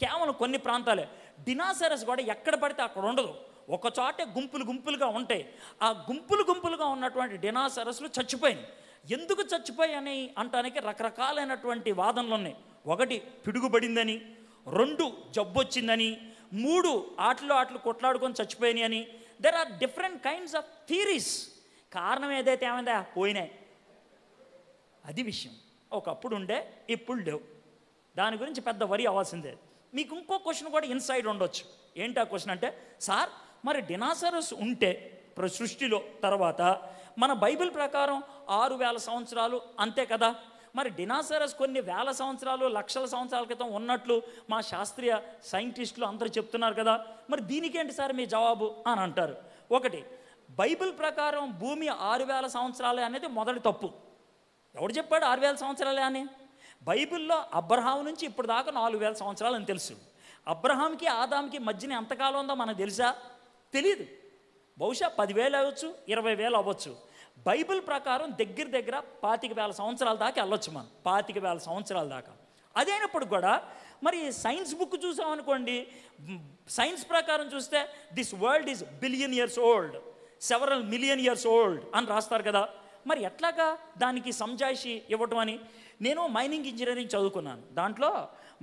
కేవలం కొన్ని ప్రాంతాలే. డినోసరస్ కూడా ఎక్కడ పడితే అక్కడ ఉండదు, ఒక చోటే గుంపులుగా ఉంటాయి. ఆ గుంపులుగా ఉన్నటువంటి డినోసరస్లు చచ్చిపోయినాయి. ఎందుకు చచ్చిపోయి అని అంటానికి రకరకాలైనటువంటి వాదనలు ఉన్నాయి. 1 పిడుగుపడిందని, 2 జబ్బొచ్చిందని, 3 ఆటలు కొట్లాడుకొని చచ్చిపోయినాయి అని. There are different kinds of theories. కారణం ఏదైతే ఏమైందా, పోయినాయి. అది విషయం. ఒకప్పుడు ఉండే, ఇప్పుడు లేవు. దాని గురించి పెద్ద వరి అవ్వాల్సిందే. మీకు ఇంకో క్వశ్చన్ కూడా ఇన్సైడ్ ఉండొచ్చు. ఏంటి ఆ క్వశ్చన్ అంటే, సార్ మరి డినోసరస్ ఉంటే సృష్టిలో తర్వాత మన బైబిల్ ప్రకారం 6000 సంవత్సరాలు అంతే కదా, మరి డినోసరస్ కొన్ని వేల సంవత్సరాలు లక్షల సంవత్సరాల క్రితం ఉన్నట్లు మా శాస్త్రీయ సైంటిస్టులు అందరూ చెప్తున్నారు కదా, మరి దీనికేంటి సార్ మీ జవాబు అని అంటారు. ఒకటి, బైబిల్ ప్రకారం భూమి 6000 సంవత్సరాలే అనేది మొదటి తప్పు. ఎవడు చెప్పాడు 6000 సంవత్సరాలే అని? బైబిల్లో అబ్రహాం నుంచి ఇప్పుడు దాకా 4000 సంవత్సరాలు అని తెలుసు. అబ్రహాంకి ఆదాంకి మధ్యన ఎంతకాలం ఉందో మనకు తెలుసా? తెలీదు. బహుశా 10,000 అవ్వచ్చు, 20,000 అవ్వచ్చు. బైబిల్ ప్రకారం దగ్గర 25,000 సంవత్సరాల దాకా వెళ్ళొచ్చు మనం, 25,000 సంవత్సరాల దాకా. అదైనప్పుడు కూడా మరి సైన్స్ బుక్ చూసామనుకోండి, సైన్స్ ప్రకారం చూస్తే this world is billion years old, several million years old అని రాస్తారు కదా. మరి ఎట్లాగా దానికి సంజాయిషి ఇవ్వటం అని? నేను మైనింగ్ ఇంజనీరింగ్ చదువుకున్నాను. దాంట్లో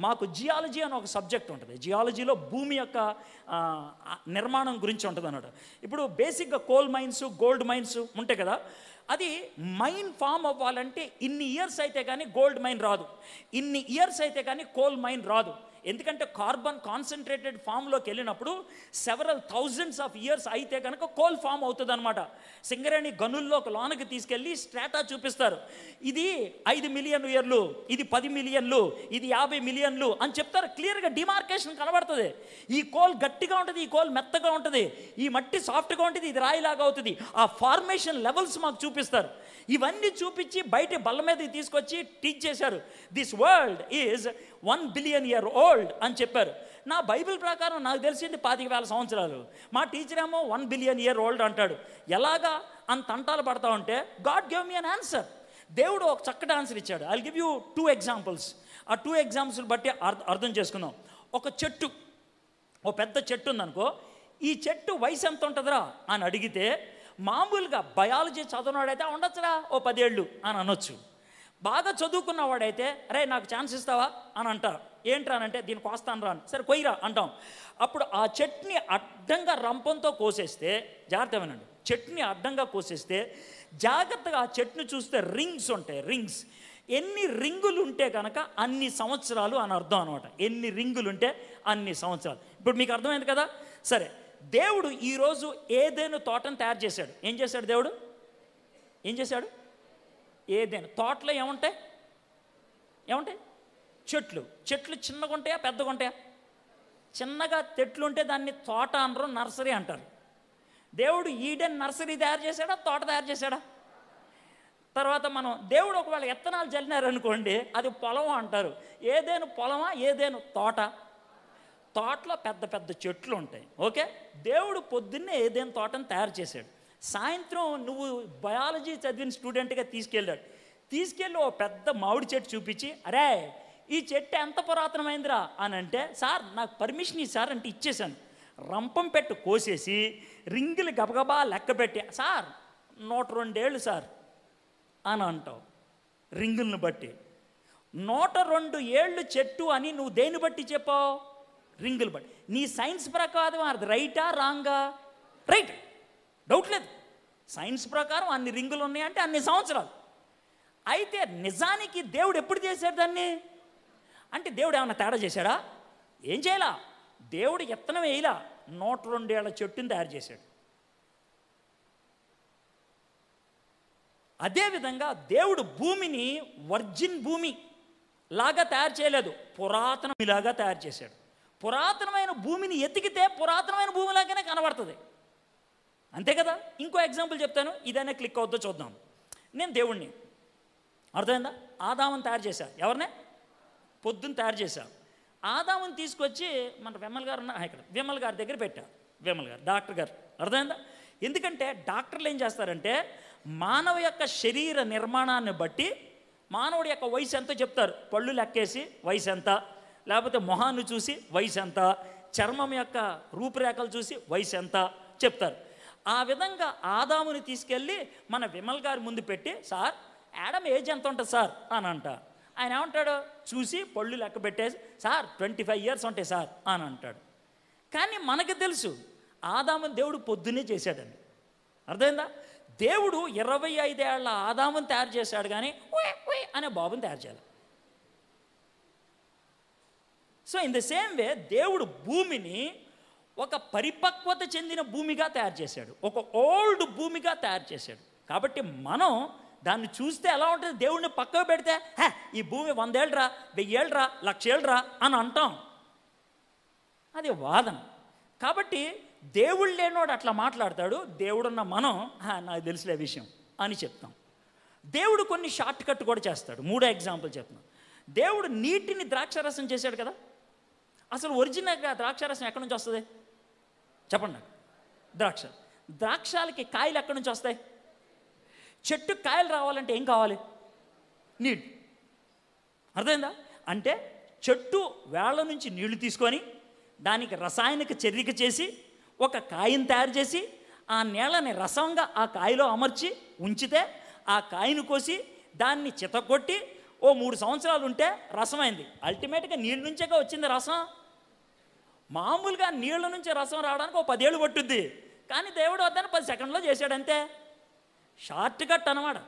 మాకు జియాలజీ అని ఒక సబ్జెక్ట్ ఉంటుంది. జియాలజీలో భూమి యొక్క నిర్మాణం గురించి ఉంటుంది అన్నమాట. ఇప్పుడు బేసిక్గా కోల్ మైన్స్, గోల్డ్ మైన్స్ ఉంటాయి కదా, అది మైన్ ఫామ్ అవ్వాలంటే ఇన్ని ఇయర్స్ అయితే కానీ గోల్డ్ మైన్ రాదు, ఇన్ని ఇయర్స్ అయితే కానీ కోల్ మైన్ రాదు. ఎందుకంటే కార్బన్ కాన్సన్ట్రేటెడ్ ఫామ్లోకి వెళ్ళినప్పుడు సెవరల్ థౌజండ్స్ ఆఫ్ ఇయర్స్ అయితే కనుక కోల్ ఫామ్ అవుతుంది అనమాట. సింగరేణి గనుల్లోకి లోనకి తీసుకెళ్ళి స్ట్రాటా చూపిస్తారు. ఇది 5 మిలియన్ ఇయర్లు, ఇది 10 మిలియన్లు, ఇది 50 మిలియన్లు అని చెప్తారు. క్లియర్గా డిమార్కేషన్ కనబడుతుంది. ఈ కోల్ గట్టిగా ఉంటుంది, ఈ కోల్ మెత్తగా ఉంటుంది, ఈ మట్టి సాఫ్ట్గా ఉంటుంది, ఇది రాయిలాగా అవుతుంది. ఆ ఫార్మేషన్ లెవెల్స్ మాకు చూపిస్తారు. ఇవన్నీ చూపించి బయట బల్ల మీద తీసుకొచ్చి టీచ్ చేశారు. This world is 1 billion year old అని చెప్పారు. నా బైబిల్ ప్రకారం నాకు తెలిసింది 25,000 సంవత్సరాలు. మా టీచర్ ఏమో 1 బిలియన్ ఇయర్ ఓల్డ్ అంటాడు. ఎలాగా అంత అంటాలు పడతా ఉంటే God give me an answer. దేవుడు ఒక చక్కటి ఆన్సర్ ఇచ్చాడు. I will give you 2 examples. ఆ 2 ఎగ్జాంపుల్స్ బట్టి అర్థం చేసుకుందాం. ఒక చెట్టు, ఓ పెద్ద చెట్టు ఉందనుకో, ఈ చెట్టు వయసు ఎంత ఉంటుందిరా అని అడిగితే మామూలుగా బయాలజీ చదవనాడైతే ఉండొచ్చురా ఓ 10 ఏళ్ళు అని అనొచ్చు. బాగా చదువుకున్నవాడైతే అరే నాకు ఛాన్స్ ఇస్తావా అని అంటారు. ఏంట్రా అంటే దీనికి వస్తాను రా అని. సరే కొయ్యరా అంటాం. అప్పుడు ఆ చెట్టుని అడ్డంగా రంపంతో కోసేస్తే, జాగ్రత్త వినండి, చెట్టుని అడ్డంగా కోసేస్తే జాగ్రత్తగా ఆ చెట్టును చూస్తే రింగ్స్ ఉంటాయి. రింగ్స్, ఎన్ని రింగులు ఉంటే కనుక అన్ని సంవత్సరాలు అని అర్థం అనమాట. ఎన్ని రింగులు ఉంటే అన్ని సంవత్సరాలు. ఇప్పుడు మీకు అర్థమైంది కదా. సరే, దేవుడు ఈరోజు ఏదైనా తోటను తయారు చేశాడు. ఏం చేశాడు దేవుడు? ఏం చేశాడు? ఏదైనా తోటలో ఏముంటాయి? చెట్లు. చెట్లు చిన్నగా ఉంటాయా పెద్దగా ఉంటాయా? చిన్నగా చెట్లు ఉంటే దాన్ని తోట అనరు, నర్సరీ అంటారు. దేవుడు ఈడెన్ నర్సరీ తయారు చేశాడా, తోట తయారు చేశాడా? తర్వాత మనం దేవుడు ఒకవేళ విత్తనాలు చల్లినారనుకోండి అది పొలం అంటారు. ఏదైనా పొలమా, ఏదైనా తోట? తోటలో పెద్ద పెద్ద చెట్లు ఉంటాయి. ఓకే, దేవుడు పొద్దున్నే ఏదైనా తోటను తయారు చేశాడు. సాయంత్రం నువ్వు బయాలజీ చదివిన స్టూడెంట్గా తీసుకెళ్ళి ఓ పెద్ద మామిడి చెట్టు చూపించి అరే ఈ చెట్టు ఎంత పురాతనమైందిరా అని అంటే, సార్ నాకు పర్మిషన్ ఇచ్చారు అంటే ఇచ్చేసాను. రంపం పెట్టు కోసేసి రింగులు గబగబా లెక్క పెట్టి సార్ 102 ఏళ్ళు సార్ అని అంటావు. రింగులను బట్టి 102 ఏళ్ళు చెట్టు అని నువ్వు దేని బట్టి చెప్పావు? రింగులు బట్టి. నీ సైన్స్ ప్రకారం అది రైటా రాంగా? రైట్, డౌట్ లేదు. సైన్స్ ప్రకారం అన్ని రింగులు ఉన్నాయంటే అన్ని సంవత్సరాలు. అయితే నిజానికి దేవుడు ఎప్పుడు చేశాడు దాన్ని? అంటే దేవుడు ఏమన్నా తేడా చేశాడా? ఏం చేయాలా? దేవుడు ఎత్తనం వేయలా, 102 ఏళ్ల చెట్టుని తయారు చేశాడు. అదేవిధంగా దేవుడు భూమిని వర్జిన్ భూమి లాగా తయారు చేయలేదు, పురాతనమిలాగా తయారు చేశాడు. పురాతనమైన భూమిని ఎతికితే పురాతనమైన భూమిలాగానే కనబడుతుంది, అంతే కదా. ఇంకో ఎగ్జాంపుల్ చెప్తాను, ఇదైనా క్లిక్ అవుతుందో చూద్దాం. నేను దేవుణ్ణి, అర్థమైందా? ఆదాముని తయారు చేశా. ఎవరినే? పొద్దున్న తయారు చేశా. ఆదాముని తీసుకొచ్చి మన విమల్ గారు ఇక్కడ విమల్ గారి దగ్గర పెట్టా. విమల్ గారు డాక్టర్ గారు, అర్థమైందా? ఎందుకంటే డాక్టర్లు ఏం చేస్తారంటే మానవ యొక్క శరీర నిర్మాణాన్ని బట్టి మానవుడి యొక్క వయసు ఎంతో చెప్తారు. పళ్ళు లెక్కేసి వయసు ఎంత, లేకపోతే మొహాన్ని చూసి వయసు ఎంత, చర్మం యొక్క రూపురేఖలు చూసి వయసు ఎంత చెప్తారు. ఆ విధంగా ఆదాముని తీసుకెళ్ళి మన విమల్ గారి ముందు పెట్టి సార్ యాడమ్ ఏజ్ ఎంత ఉంటుంది సార్ అని అంట. ఆయన ఏమంటాడు? చూసి పళ్ళు లెక్క పెట్టేసి సార్ 25 ఇయర్స్ ఉంటాయి సార్ అని అంటాడు. కానీ మనకు తెలుసు ఆదాముని దేవుడు పొద్దున్నే చేశాడని, అర్థమైందా? దేవుడు 25 ఏళ్ల ఆదాముని తయారు చేశాడు, కానీ అనే బాబుని తయారు చేయాలి. So in the same way దేవుడు భూమిని ఒక పరిపక్వత చెందిన భూమిగా తయారు చేశాడు, ఒక ఓల్డ్ భూమిగా తయారు చేశాడు. కాబట్టి మనం దాన్ని చూస్తే ఎలా ఉంటుంది? దేవుడిని పక్కకు పెడితే ఈ భూమి 100 ఏళ్ళరా, 1000 ఏళ్ళరా, 1,00,000 ఏళ్ళరా అని అంటాం. అది వాదన. కాబట్టి దేవుడు లేనోడు అట్లా మాట్లాడతాడు, దేవుడున్న మనం నాకు తెలిసిన విషయం అని చెప్తాం. దేవుడు కొన్ని షార్ట్ కట్ కూడా చేస్తాడు. 3 ఎగ్జాంపుల్ చెప్తున్నాం. దేవుడు నీటిని ద్రాక్షారసం చేశాడు కదా. అసలు ఒరిజినల్గా ద్రాక్షారసం ఎక్కడి నుంచి వస్తుంది చెప్పండి నాకు? ద్రాక్షలకి కాయలు ఎక్కడి నుంచి వస్తాయి? చెట్టు కాయలు రావాలంటే ఏం కావాలి? నీళ్ళు, అర్థమైందా? అంటే చెట్టు వేళ్ళ నుంచి నీళ్లు తీసుకొని దానికి రసాయనిక చర్యక చేసి ఒక కాయను తయారు చేసి ఆ నీళ్ళని రసంగా ఆ కాయలో అమర్చి ఉంచితే ఆ కాయను కోసి దాన్ని చితకొట్టి ఓ 3 సంవత్సరాలు ఉంటే రసమైంది. అల్టిమేట్గా నీళ్ళ నుంచేగా వచ్చింది రసం. మామూలుగా నీళ్ళ నుంచి రసం రావడానికి ఓ 10 ఏళ్ళు పట్టుద్ది, కానీ దేవుడు వద్దని 10 సెకండ్లో చేశాడంతే. షార్ట్ కట్ అన్నమాట.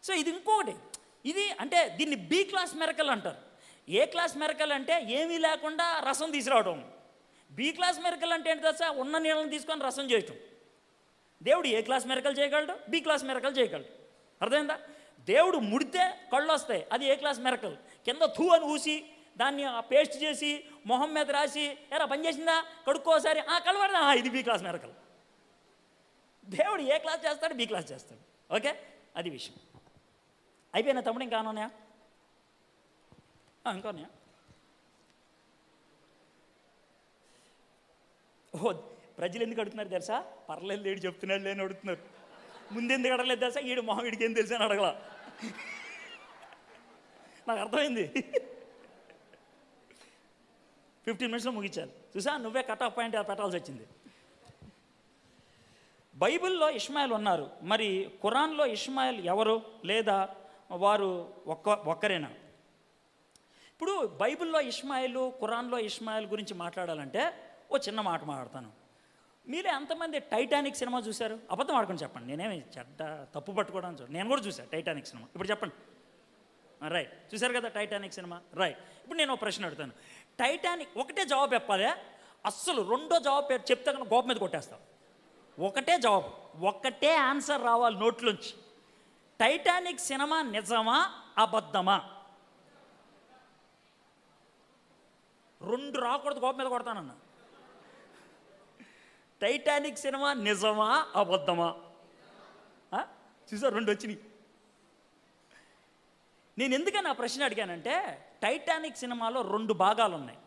సో ఇది ఇంకొకటి. ఇది అంటే దీన్ని బి క్లాస్ మిరకల్ అంటారు. ఏ క్లాస్ మిరకల్ అంటే ఏమీ లేకుండా రసం తీసుకురావడం. బి క్లాస్ మిరకల్ అంటే ఏంటి తెలుసా? ఉన్న నీళ్ళని తీసుకొని రసం చేయటం. దేవుడు ఏ క్లాస్ మిరకల్ చేయగలడు? బి క్లాస్ మిరకల్ చేయగలడు. అర్థమైందా? దేవుడు ముడితే కళ్ళు వస్తాయి, అది ఏ క్లాస్ మిరకల్. కింద థూ అని ఊసి దాన్ని పేస్ట్ చేసి మొహం మీద రాసి ఎరా పని చేసిందా కడుక్కోసారి కలవడదా, ఇది బి క్లాస్ మిరకల్. దేవుడు ఏ క్లాస్ చేస్తాడు? బి క్లాస్ చేస్తాడు. ఓకే, అది విషయం. అయిపోయినా తమ్ముడు? ఇంకా ఉన్నాయా? ఇంకా ఉన్నాయా? ఓ, ప్రజలు ఎందుకు అడుగుతున్నారు తెలుసా? పర్లేదు లేడు చెప్తున్నాడు లేని అడుగుతున్నారు. ముందెందుకు అడగలేదు తెలుసా? ఈడు మొహం వీడికి ఏం తెలుసా అని అడగల. నాకు అర్థమైంది. 15 మినిట్స్లో ముగించాలి. చూసా, నువ్వే కట్ ఆఫ్ పాయింట్ పెట్టాల్సి వచ్చింది. బైబిల్లో ఇష్మాయిల్ ఉన్నారు, మరి ఖురాన్లో ఇష్మాయిల్ ఎవరు? లేదా వారు ఒక్కరేనా? ఇప్పుడు బైబిల్లో ఇష్మాయిల్, ఖురాన్లో ఇష్మాయిల్ గురించి మాట్లాడాలంటే ఓ చిన్న మాట మాట్లాడతాను. మీరే ఎంతమంది టైటానిక్ సినిమా చూశారు? అబద్ధం ఆడుకొని చెప్పండి, నేనేమి చెడ్డ తప్పు పట్టుకోవడానికి చూడండి. నేను కూడా చూశాను టైటానిక్ సినిమా. ఇప్పుడు చెప్పండి. రైట్, చూశారు కదా టైటానిక్ సినిమా? రైట్. ఇప్పుడు నేను ఒక ప్రశ్న అడుగుతాను. టైటానిక్ ఒకటే జవాబు చెప్పాలి. అస్సలు రెండో జవాబు చెప్తే కన్నా గోప మీద కొట్టేస్తాం. ఒకటే జవాబు, ఒకటే ఆన్సర్ రావాలి నోట్లోంచి. టైటానిక్ సినిమా నిజమా అబద్ధమా? 2 రాకూడదు, గోప మీద కొడతానన్న. టైటానిక్ సినిమా నిజమా అబద్ధమా? చూసారు, 2 వచ్చినాయి. నేను ఎందుకని ఆ ప్రశ్న అడిగానంటే, టైటానిక్ సినిమాలో 2 భాగాలు ఉన్నాయి.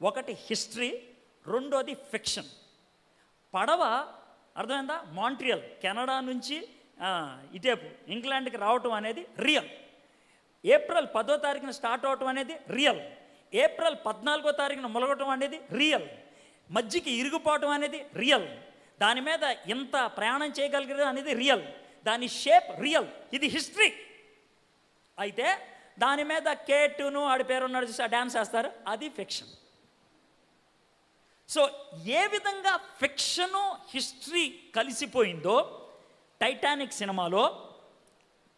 ఒకటి హిస్టరీ, రెండోది ఫిక్షన్. పడవ అర్థమైందా? మాంట్రియల్ కెనడా నుంచి ఇటేపు ఇంగ్లాండ్కి రావటం అనేది రియల్. ఏప్రిల్ 10వ తారీఖున స్టార్ట్ అవటం అనేది రియల్. ఏప్రిల్ 14వ తారీఖున మొలగటం అనేది రియల్. మధ్యకి ఇరిగిపోవటం అనేది రియల్. దాని మీద ఎంత ప్రయాణం చేయగలిగారు అనేది రియల్. దాని షేప్ రియల్. ఇది హిస్టరీ. అయితే దాని మీద కేటును ఆడి పేరున్నాడు చూసి డ్యాన్స్ వేస్తారు, అది ఫిక్షన్. సో ఏ విధంగా ఫిక్షను హిస్టరీ కలిసిపోయిందో టైటానిక్ సినిమాలో,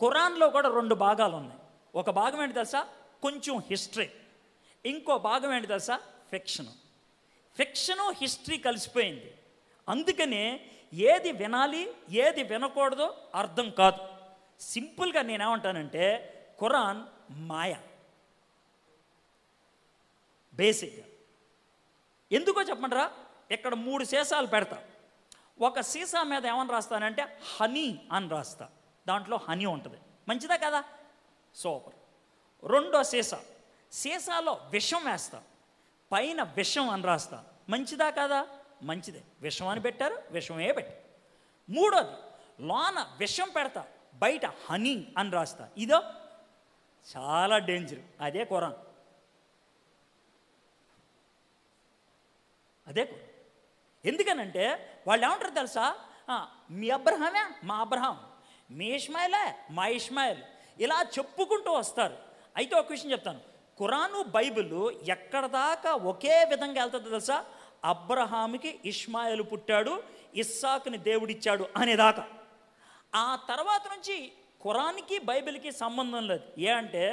ఖురాన్లో కూడా 2 భాగాలు ఉన్నాయి. ఒక భాగం ఏంటి తెలుసా? కొంచెం హిస్టరీ. ఇంకో భాగం ఏంటి తెలుసా? ఫిక్షను. ఫిక్షను హిస్టరీ కలిసిపోయింది. అందుకనే ఏది వినాలి ఏది వినకూడదో అర్థం కాదు. సింపుల్గా నేనేమంటానంటే, ఖురాన్ మాయ బేసిక్గా. ఎందుకో చెప్పమంటారా? ఇక్కడ 3 సీసాలు పెడతా. ఒక సీసా మీద ఏమని రాస్తానంటే హనీ అని రాస్తా. దాంట్లో హనీ ఉంటుంది. మంచిదా కదా? సూపర్. రెండో సీసాలో విషం వేస్తా. పైన విషం అని రాస్తా. మంచిదా కదా? మంచిదే. విషం అని పెట్టారు, విషమే పెట్టారు. మూడోది, లోన విషం పెడతా, బయట హనీ అని రాస్తా. ఇదో చాలా డేంజర్. అదే ఖురాన్. అదే ఖురాన్. ఎందుకనంటే వాళ్ళు ఏమంటారు తెలుసా? మీ అబ్రహామే మా అబ్రహాం, మీ ఇష్మాయిలే మా ఇష్మాయిల్, ఇలా చెప్పుకుంటూ వస్తారు. అయితే ఒక విషయం చెప్తాను. ఖురాను బైబిల్ ఎక్కడ దాకా ఒకే విధంగా వెళ్తుందో తెలుసా? అబ్రహాముకి ఇష్మాయిల్ పుట్టాడు, ఇస్సాకుని దేవుడిచ్చాడు అనేదాకా. ఆ తర్వాత నుంచి ఖురాన్కి బైబిల్కి సంబంధం లేదు. ఏ అంటే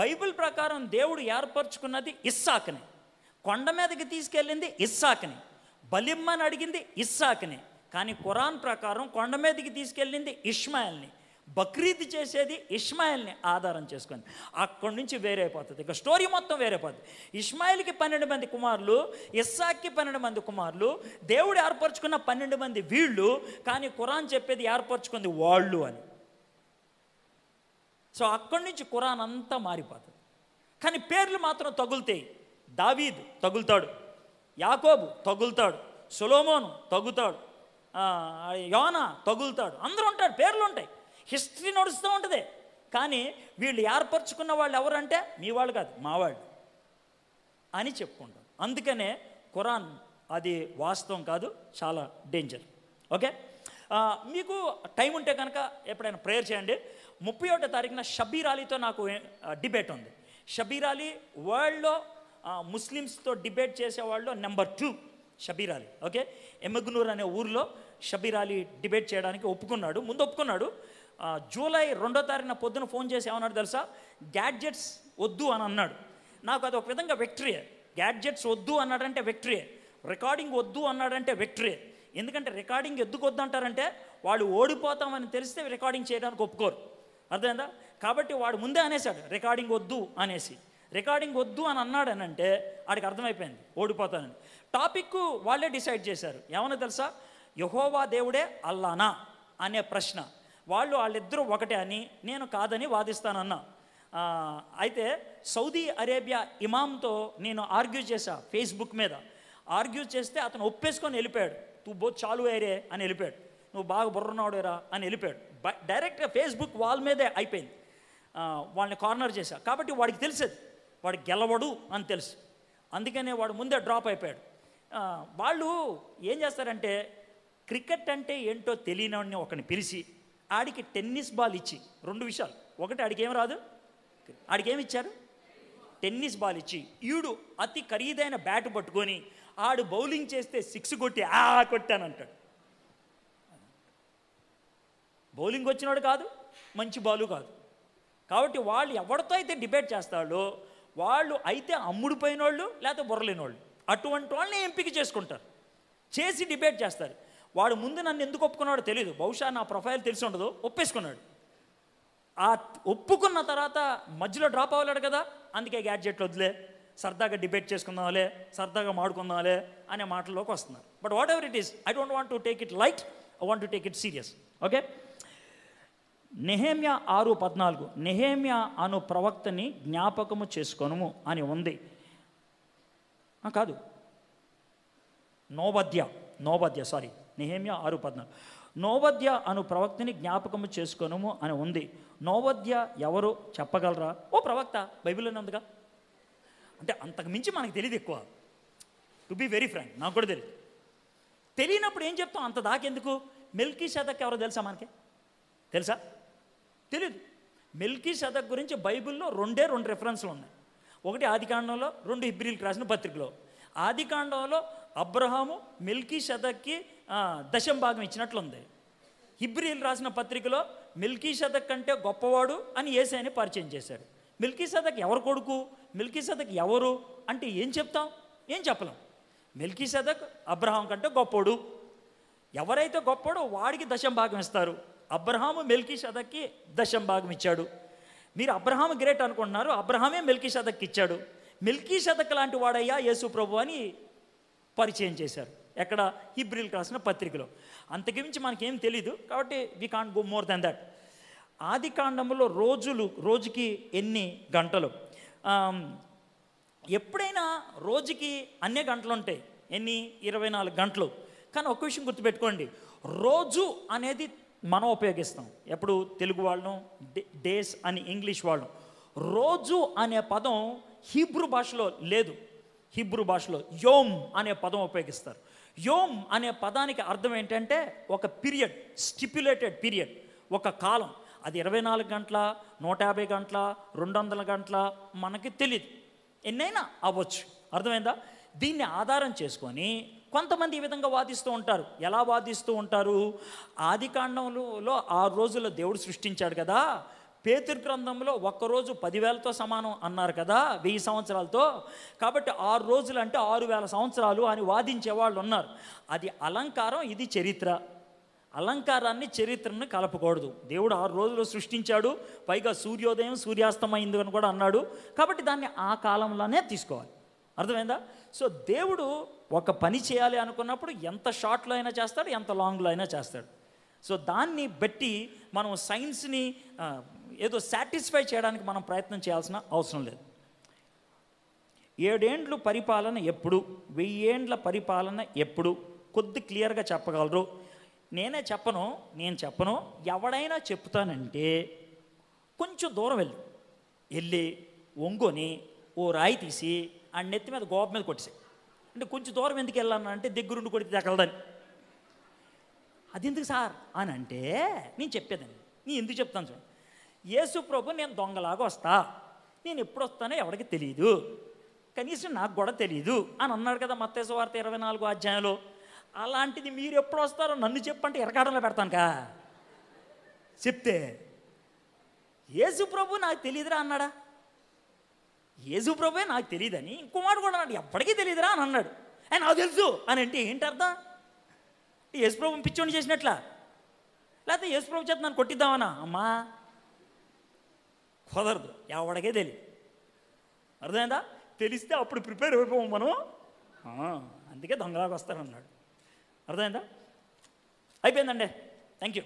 బైబిల్ ప్రకారం దేవుడు ఏర్పరచుకున్నది ఇస్సాకుని, కొండ మీదకి తీసుకెళ్ళింది ఇస్సాకుని, బలిమ్మని అడిగింది ఇస్సాకుని. కానీ ఖురాన్ ప్రకారం కొండ మీదకి తీసుకెళ్ళింది ఇష్మాయిల్ని, బక్రీద్ చేసేది ఇష్మాయిల్ని ఆధారం చేసుకొని. అక్కడి నుంచి వేరైపోతుంది. ఇక స్టోరీ మొత్తం వేరైపోతుంది. ఇష్మాయిల్కి 12 మంది కుమారులు, ఇస్సాక్కి 12 మంది కుమారులు, దేవుడు ఏర్పరచుకున్న 12 మంది వీళ్ళు, కానీ ఖురాన్ చెప్పేది ఏర్పరచుకుంది వాళ్ళు అని. సో అక్కడి నుంచి ఖురాన్ అంతా మారిపోతుంది. కానీ పేర్లు మాత్రం తగులుతాయి. దావీదు తగులుతాడు, యాకోబు తగులుతాడు, సొలొమోను తగులుతాడు, యోనా తగులుతాడు, అందరూ ఉంటాడు, పేర్లు ఉంటాయి, హిస్టరీ నడుస్తూ ఉంటుంది. కానీ వీళ్ళు ఏర్పరచుకున్న వాళ్ళు ఎవరంటే మీ వాళ్ళు కాదు మా వాళ్ళు అని చెప్పుకుంటాం. అందుకనే ఖురాన్ అది వాస్తవం కాదు, చాలా డేంజర్. ఓకే, మీకు టైం ఉంటే కనుక ఎప్పుడైనా ప్రేయర్ చేయండి. 31వ తారీఖున షబీర్ అలీతో నాకు డిబేట్ ఉంది. షబీర్ అలీ వరల్డ్లో ముస్లిమ్స్తో డిబేట్ చేసేవాళ్ళు నెంబర్ 2 షబీర్ అలీ. ఓకే, ఎమ్మగ్నూర్ అనే ఊరిలో షబీర్ అలీ డిబేట్ చేయడానికి ఒప్పుకున్నాడు. ముందు ఒప్పుకున్నాడు. జూలై 2వ తారీఖున పొద్దున ఫోన్ చేసి ఏమన్నాడు తెలుసా? గ్యాడ్జెట్స్ వద్దు అని అన్నాడు. నాకు అది ఒక విధంగా విక్టరీయే. గ్యాడ్జెట్స్ వద్దు అన్నాడంటే విక్టరీయే. రికార్డింగ్ వద్దు అన్నాడంటే విక్టరీయే. ఎందుకంటే రికార్డింగ్ ఎందుకు వద్దు అంటారంటే వాళ్ళు ఓడిపోతామని తెలిస్తే రికార్డింగ్ చేయడానికి ఒప్పుకోరు. అర్థమైందా? కాబట్టి వాడు ముందే అనేసాడు రికార్డింగ్ వద్దు అనేసి. రికార్డింగ్ వద్దు అని అన్నాడు అని అంటే వాడికి అర్థమైపోయింది ఓడిపోతానని. టాపిక్ వాళ్ళే డిసైడ్ చేశారు. ఏమన్నా తెలుసా? యెహోవా దేవుడే అల్లానా అనే ప్రశ్న. వాళ్ళిద్దరూ ఒకటే అని, నేను కాదని వాదిస్తానన్నా. అయితే సౌదీ అరేబియా ఇమామ్తో నేను ఆర్గ్యూ చేశా ఫేస్బుక్ మీద. ఆర్గ్యూ చేస్తే అతను ఒప్పేసుకొని వెళ్ళిపోయాడు. తూ బో చాలు వేరే అని వెళ్ళిపోయాడు. నువ్వు బాగా బుర్రన్నావుడేరా అని వెళ్ళిపోయాడు. డైరెక్ట్గా ఫేస్బుక్ వాల్ మీదే అయిపోయింది. వాళ్ళని కార్నర్ చేశా. కాబట్టి వాడికి తెలిసేది వాడు గెలవడు అని తెలుసు. అందుకనే వాడు ముందే డ్రాప్ అయిపోయాడు. వాళ్ళు ఏం చేస్తారంటే క్రికెట్ అంటే ఏంటో తెలియని ఒకని పిలిచి ఆడికి టెన్నిస్ బాల్ ఇచ్చి 2 విషయాలు. ఒకటి, ఆడికి ఏం రాదు, ఆడికి ఏమి ఇచ్చారు? టెన్నిస్ బాల్ ఇచ్చి ఈడు అతి ఖరీదైన బ్యాట్ పట్టుకొని ఆడు బౌలింగ్ చేస్తే 6 కొట్టి కొట్టానంటాడు. బౌలింగ్ వచ్చినాడు కాదు, మంచి బాలు కాదు. కాబట్టి వాళ్ళు ఎవరితో అయితే డిబేట్ చేస్తాడో వాళ్ళు అయితే అమ్ముడిపోయిన వాళ్ళు లేకపోతే బుర్రలేని వాళ్ళు, అటువంటి వాళ్ళని ఎంపిక చేసుకుంటారు, చేసి డిబేట్ చేస్తారు. వాడు ముందు నన్ను ఎందుకు ఒప్పుకున్నాడో తెలియదు. బహుశా నా ప్రొఫైల్ తెలిసి ఉండదు, ఒప్పేసుకున్నాడు. ఆ ఒప్పుకున్న తర్వాత మధ్యలో డ్రాప్ అవ్వలేడు కదా, అందుకే గ్యాడ్జెట్లు వద్దులే, సరదాగా డిబేట్ చేసుకుందాంలే, సరదాగా మాడుకుందాంలే అనే మాటల్లోకి వస్తున్నారు. But whatever it is, I don't want to take it light, I want to take it serious. Okay, Nehemiah 6:14 Nehemiah అను ప్రవక్తని జ్ఞాపకము చేసుకొనుము అని ఉంది. కాదు, నోబద్య సారీ, నెహెమ్యా 6:14 నోబద్య అను ప్రవక్తని జ్ఞాపకము చేసుకొనుము అని ఉంది. నోబద్య ఎవరు చెప్పగలరా? ఓ ప్రవక్త, బైబిల్లోనే ఉందిగా. అంటే అంతకు మించి మనకు తెలియదు ఎక్కువ. టు బీ వెరీ ఫ్రాంక్, నాకు కూడా తెలియదు. తెలియనప్పుడు ఏం చెప్తాం? అంత దాకెందుకు? మెల్కీషెదక్ ఎవరో తెలుసా? మనకి తెలుసా? తెలీదు. మెల్కీషెదక్ గురించి బైబిల్లో 2 రెఫరెన్స్లు ఉన్నాయి. ఒకటి ఆదికాండంలో, 2 హిబ్రీలకు రాసిన పత్రికలో. ఆదికాండంలో అబ్రహాము మెల్కీషెదక్కి దశం భాగం ఇచ్చినట్లుంది. హిబ్రీలు రాసిన పత్రికలో మెల్కీషెదక్ కంటే గొప్పవాడు అని యేసయ్యని పరిచయం చేశాడు. మెల్కీషెదక్ ఎవరు కొడుకు? మెల్కీషెదక్ ఎవరు అంటే ఏం చెప్తాం? ఏం చెప్పలేం. మెల్కీషెదక్ అబ్రహాం కంటే గొప్పోడు. ఎవరైతే గొప్పోడో వాడికి దశం భాగం ఇస్తారు. అబ్రహాము మెల్కీషెదక్కి దశం భాగం ఇచ్చాడు. మీరు అబ్రహాము గ్రేట్ అనుకుంటున్నారు, అబ్రహామే మెల్కీషెదక్కి ఇచ్చాడు. మెల్కీషెదక్ లాంటి వాడయ్యా యేసు ప్రభు అని పరిచయం చేశారు. ఎక్కడ? హిబ్రీలకు రాసిన పత్రికలో. అంతకుమించి మనకేం తెలీదు, కాబట్టి we can't go more than that. ఆది కాండంలో రోజుకి ఎన్ని గంటలు? ఎప్పుడైనా రోజుకి అన్ని గంటలు ఉంటాయి. ఎన్ని? 24 గంటలు. కానీ ఒక విషయం గుర్తుపెట్టుకోండి, రోజు అనేది మనం ఉపయోగిస్తాం. ఎప్పుడు? తెలుగు వాళ్ళను డేస్ అని, ఇంగ్లీష్ వాళ్ళను. రోజు అనే పదం హీబ్రూ భాషలో లేదు. హీబ్రూ భాషలో యోమ్ అనే పదం ఉపయోగిస్తారు. యోమ్ అనే పదానికి అర్థం ఏంటంటే ఒక పీరియడ్, స్టిప్యులేటెడ్ పీరియడ్, ఒక కాలం. అది 24 గంటల, 150 గంటల, 200 గంటల మనకి తెలియదు, ఎన్నైనా అవ్వచ్చు. అర్థమైందా? దీన్ని ఆధారం చేసుకొని కొంతమంది ఈ విధంగా వాదిస్తూ ఉంటారు. ఎలా వాదిస్తూ ఉంటారు? ఆదికాండంలో 6 రోజుల్లో దేవుడు సృష్టించాడు కదా, పేతురు గ్రంథంలో ఒక్కరోజు 10,000తో సమానం అన్నారు కదా, 1000 సంవత్సరాలతో. కాబట్టి 6 రోజులు అంటే 6,000 సంవత్సరాలు అని వాదించే వాళ్ళు ఉన్నారు. అది అలంకారం, ఇది చరిత్ర. అలంకారాన్ని చరిత్రను కలపకూడదు. దేవుడు 6 రోజులు సృష్టించాడు, పైగా సూర్యోదయం సూర్యాస్తమైంది అని కూడా అన్నాడు. కాబట్టి దాన్ని ఆ కాలంలోనే తీసుకోవాలి. అర్థమైందా? సో దేవుడు ఒక పని చేయాలి అనుకున్నప్పుడు ఎంత షార్ట్లో అయినా చేస్తాడు, ఎంత లాంగ్లో అయినా చేస్తాడు. సో దాన్ని బట్టి మనం సైన్స్ని ఏదో సాటిస్ఫై చేయడానికి మనం ప్రయత్నం చేయాల్సిన అవసరం లేదు. 7 ఏండ్లు పరిపాలన ఎప్పుడు, 1000 ఏండ్ల పరిపాలన ఎప్పుడు? కొద్ది క్లియర్గా చెప్పగలరు? నేను చెప్పను. ఎవడైనా చెప్తానంటే కొంచెం దూరం వెళ్ళి ఒంగొని ఓ రాయి తీసి ఆ నెత్తి మీద గోప మీద కొట్టేసి. అంటే కొంచెం దూరం ఎందుకు వెళ్ళాను అంటే దగ్గరుండి కొడితే తగలదని. అది ఎందుకు సార్ అని అంటే నేను చెప్పేదాన్ని, నేను ఎందుకు చెప్తాను చూడండి. యేసు ప్రభు నేను దొంగలాగా వస్తా, నేను ఎప్పుడు వస్తానో ఎవరికి తెలియదు, కనీసం నాకు కూడా తెలియదు అని అన్నాడు కదా మత్తయి సువార్త 24వ అధ్యాయంలో. అలాంటిది మీరు ఎప్పుడు వస్తారో నన్ను చెప్పంటే ఎరకాడంలో పెడతానుకా. చెప్తే యేసు ప్రభు నాకు తెలియదురా అన్నాడా? యేసు ప్రభువే నాకు తెలియదని ఇంకో మాట కూడా అన్నాడు, ఎప్పటికీ తెలియదురా అని అన్నాడు. ఆయన నాకు తెలుసు అని అంటే ఏంటి అర్థం? యేసు ప్రభు పిచ్చోని చేసినట్లా, లేకపోతే యేసు ప్రభు చేత నన్ను కొట్టిద్దామనా? అమ్మా కుదరదు, ఎవడికే తెలియదు. అర్థమైందా? తెలిస్తే అప్పుడు ప్రిపేర్ అయిపోము మనం. అందుకే దొంగలాగా వస్తారన్నాడు. అర్థమైందా? అయిపోయిందండి. Thank you.